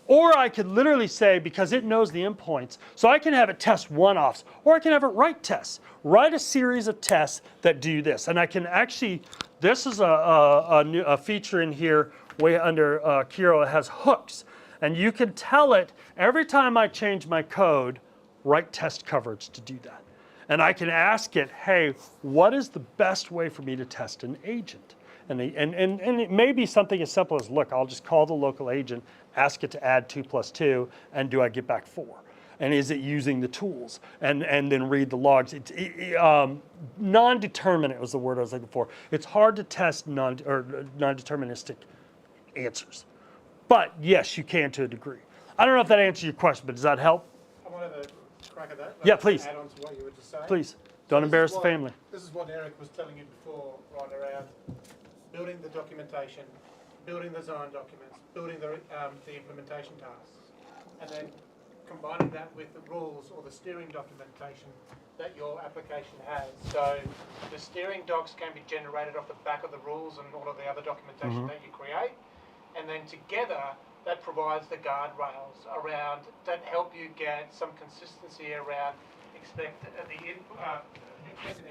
Or I could literally say, because it knows the endpoints, so I can have it test one-offs, or I can have it write tests. Write a series of tests that do this. And I can actually, this is a feature in here way under Kiro. It has hooks. And you can tell it, every time I change my code, write test coverage to do that. And I can ask it, hey, what is the best way for me to test an agent? And it may be something as simple as, look, I'll just call the local agent, ask it to add 2 + 2, and do I get back 4? And is it using the tools? And then read the logs. Non-determinate was the word I was looking for. It's hard to test non-deterministic answers. But yes, you can to a degree. I don't know if that answers your question, but does that help? I want to have a crack at that. Yeah, please. Add on to what you were just saying. Please, don't This is embarrass the what- family. This is what Eric was telling you before, right around building the documentation, building the design documents, building the implementation tasks, and then combining that with the rules or the steering documentation that your application has. So the steering docs can be generated off the back of the rules and all of the other documentation that you create, and then together that provides the guardrails around that help you get some consistency around expected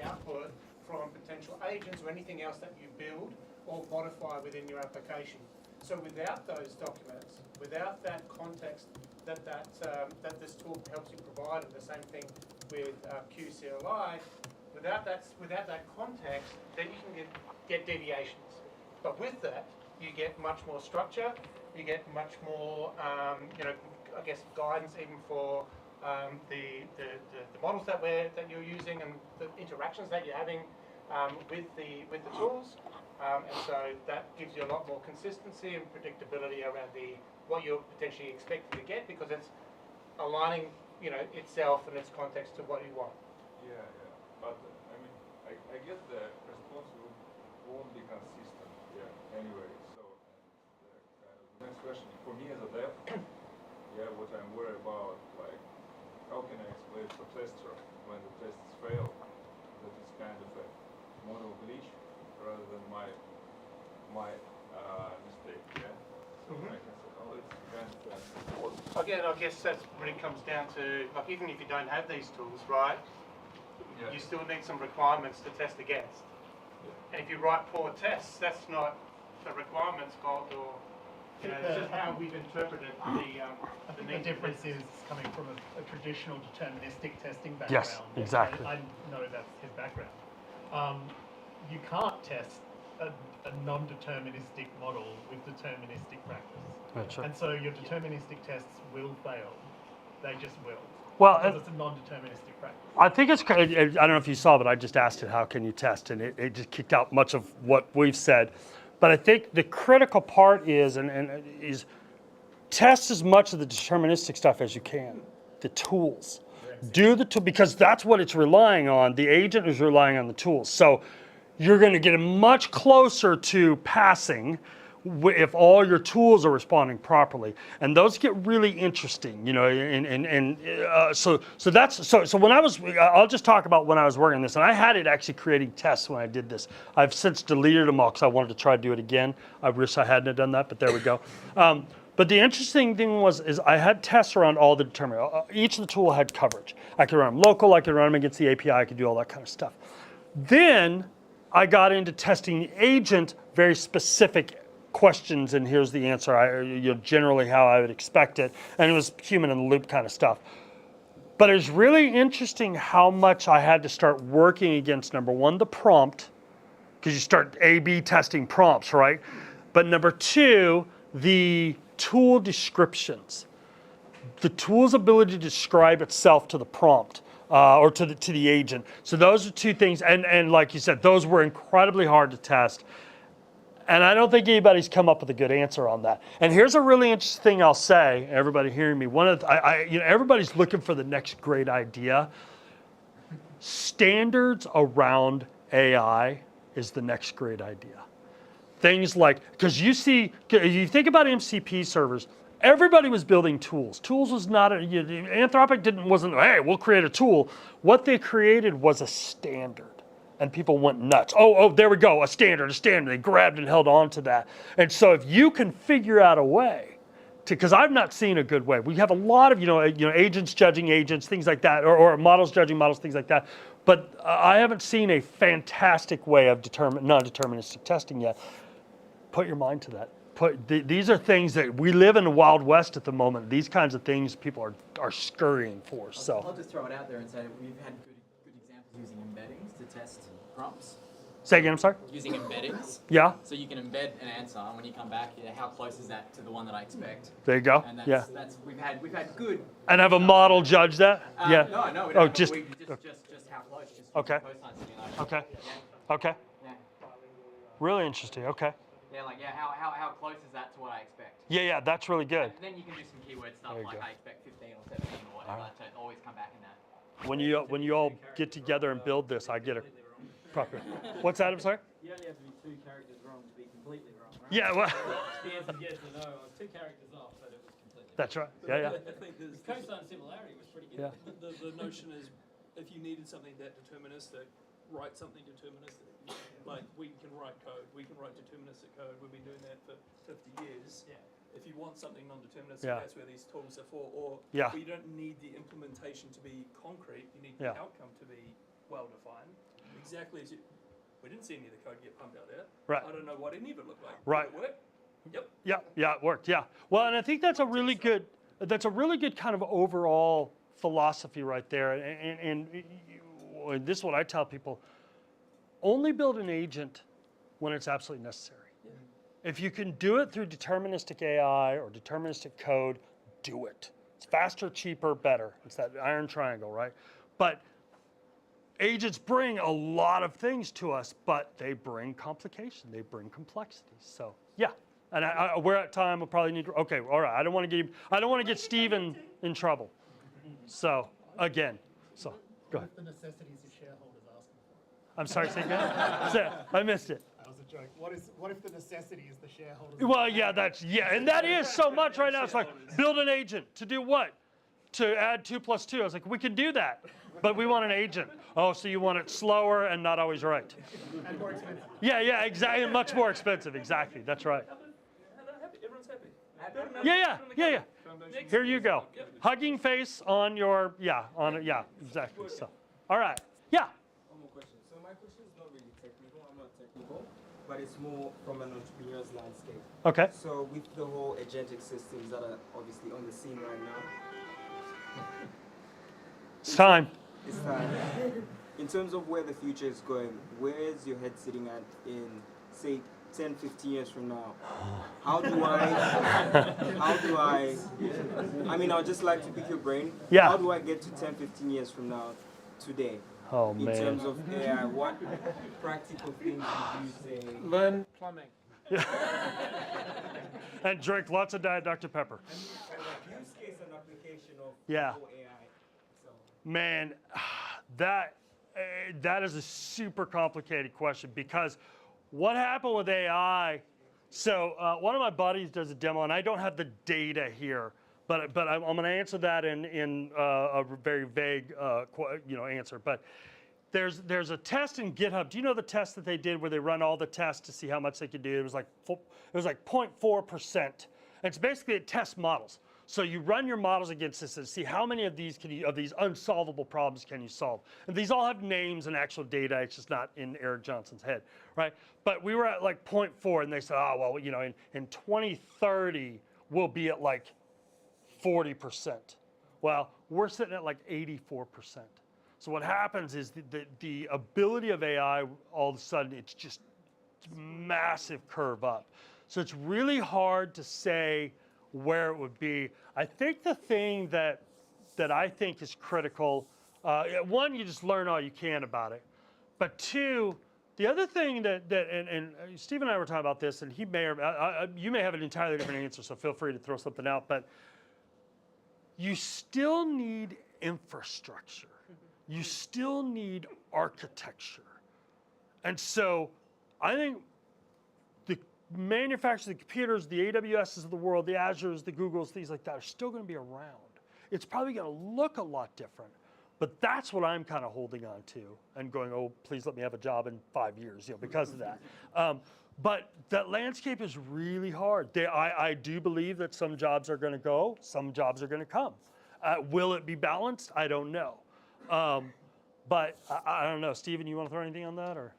output from potential agents or anything else that you build or modify within your application. So without those documents, without that context that this tool helps you provide, and the same thing with QCLI, without that context, then you can get deviations. But with that, you get much more structure. You get much more, I guess, guidance even for the models that you're using and the interactions that you're having with the tools, and so that gives you a lot more consistency and predictability around what you're potentially expecting to get, because it's aligning itself and its context to what you want. Yeah, but I mean, I guess the response won't be consistent. Yeah. Anyway, so the next question for me as a dev, what I'm worried about, like, how can I explain to a tester when the tests fail that it's kind of a model glitch rather than my mistake, yeah? So I can say, oh, it's kind of Again, I guess that really comes down to, like, even if you don't have these tools, right, you still need some requirements to test against. Yeah. And if you write poor tests, that's not the requirements fault, or it's just how we've interpreted the The need. difference is coming from a traditional deterministic testing background. Yes, exactly. I know that's his background. You can't test a non-deterministic model with deterministic practice. That's right. And so your deterministic tests will fail. They just will. Well, Because it's a non-deterministic practice. I think it's, I don't know if you saw, but I just asked it, how can you test? And it just kicked out much of what we've said. But I think the critical part is, is test as much of the deterministic stuff as you can, the tools. Do the tool, because that's what it's relying on. The agent is relying on the tools. So you're going to get much closer to passing if all your tools are responding properly, and those get really interesting, so when I'll just talk about when I was working on this, and I had it actually creating tests when I did this. I've since deleted them all because I wanted to try to do it again. I wish I hadn't done that, but there we go. But the interesting thing is I had tests around all the determinants. Each of the tool had coverage. I could run them local, I could run them against the API, I could do all that kind of stuff. Then I got into testing the agent, very specific questions, and here's the answer, generally how I would expect it, and it was human in the loop kind of stuff. But it was really interesting how much I had to start working against, number one, the prompt, because you start A/B testing prompts, right? But number two, the tool descriptions. The tool's ability to describe itself to the prompt, or to the agent. So those are two things, and like you said, those were incredibly hard to test. And I don't think anybody's come up with a good answer on that. And here's a really interesting thing I'll say, everybody hearing me. Everybody's looking for the next great idea. Standards around AI is the next great idea. Things like, because you think about MCP servers, everybody was building tools. Tools was not, Anthropic wasn't, hey, we'll create a tool. What they created was a standard. And people went nuts. Oh, there we go, a standard. They grabbed and held on to that. And so if you can figure out a way to, because I've not seen a good way. We have a lot of, agents judging agents, things like that, or models judging models, things like that. But I haven't seen a fantastic way of non-deterministic testing yet. Put your mind to that. These are things that we live in the Wild West at the moment. These kinds of things people are scurrying for. So I'll just throw it out there and say we've had good examples using embeddings to test prompts. Say again, I'm sorry? Using embeddings. Yeah, So you can embed an answer, and when you come back, how close is that to the one that I expect? there you go. And that's, Yeah. we've had good. And have a model judge that? Yeah. No, we Oh, don't. just, Just how close. Just Okay. cosine simulation. okay, Yeah. okay. Yeah. Really interesting, okay. Yeah, like how close is that to what I expect? Yeah, that's really good. And then you can do some keyword stuff There you like go. I expect 15 or 17 or whatever Alright. to always come back in that. When you all get together and build this, I get it proper. What's that, I'm sorry? You only have to be 2 characters wrong to be completely wrong, right? Yeah, well, The answer's yes or no. I was 2 characters off, but it was completely that's right. Yeah, I think The cosine similarity was pretty good. yeah. the notion is if you needed something that deterministic, write something deterministic. Like we can write code, we can write deterministic code. We've been doing that for 50 years. Yeah. If you want something non-deterministic, Yeah. that's where these tools are for. Or Yeah. we don't need the implementation to be concrete. You need Yeah. the outcome to be well-defined. Exactly as you. We didn't see any of the code get pumped out there. Right. I don't know what any of it looked like. Right. Did it work? Yep. Yeah, it worked. Yeah. Well, and I think that's a really good kind of overall philosophy right there. And this is what I tell people: only build an agent when it's absolutely necessary. If you can do it through deterministic AI or deterministic code, do it. It's faster, cheaper, better. It's that iron triangle, right? But agents bring a lot of things to us, but they bring complication. They bring complexity. So yeah, and we're at time. We'll probably need to. Okay, all right. I don't want to get Steve in trouble. So again, so go ahead. The necessities your shareholders asking for. I'm sorry. Say again. I missed it. That was a joke. What if the necessity is the shareholders? Well, yeah, and that is so much right now. It's like build an agent to do what? To add 2 + 2. I was like, we can do that, but we want an agent. Oh, so you want it slower and not always right? And more expensive. Yeah, exactly. Much more expensive. Exactly. That's right. Everyone's happy. Yeah. Here you go. Hugging face on your exactly. So, all right. Yeah. One more question. So my question is not really technical. I'm not technical, but it's more from an entrepreneur's landscape. Okay. So with the whole agentic systems that are obviously on the scene right now, It's time. it's time. In terms of where the future is going, where is your head sitting at in, say, 10, 15 years from now? I mean, I'd just like to pick your brain. Yeah. How do I get to 10, 15 years from now today? Oh In man. terms of AI, what practical things would you say? Learn plumbing. And drink lots of Diet Dr. Pepper. Use case and application of Yeah. whole AI. So. Man, that is a super complicated question because what happened with AI? So one of my buddies does a demo, and I don't have the data here, but I'm going to answer that in a very vague answer. But there's a test in GitHub. Do you know the test that they did where they run all the tests to see how much they could do? It was like 0.4%. It's basically it tests models. So you run your models against this and see how many of these unsolvable problems can you solve. And these all have names and actual data. It's just not in Eric Johnson's head, right? But we were at like 0.4, and they said, oh well, in 2030 we'll be at like 40%. Well, we're sitting at like 84%. So what happens is the ability of AI, all of a sudden, it's just massive curve up. So it's really hard to say where it would be. I think the thing that I think is critical, one, you just learn all you can about it. But two, the other thing and Steve and I were talking about this, and he may or you may have an entirely different answer, so feel free to throw something out. But you still need infrastructure. You still need architecture. And so I think the manufacturers, the computers, the AWSs of the world, the Azures, the Googles, things like that are still going to be around. It's probably going to look a lot different. But that's what I'm kind of holding on to and going, oh, please let me have a job in 5 years, because of that. But that landscape is really hard. I do believe that some jobs are going to go, some jobs are going to come. Will it be balanced? I don't know. But I don't know. Steven, you want to throw anything on that? Or?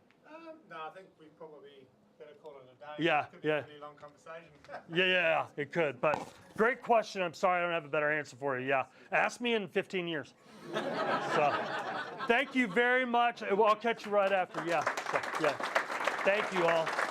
No, I think we probably better call it a day. Yeah, It could be yeah. a really long conversation. Yeah, it could. But great question. I'm sorry I don't have a better answer for you. Yeah. Ask me in 15 years. So thank you very much. I'll catch you right after. Yeah. So, yeah. Thank you all.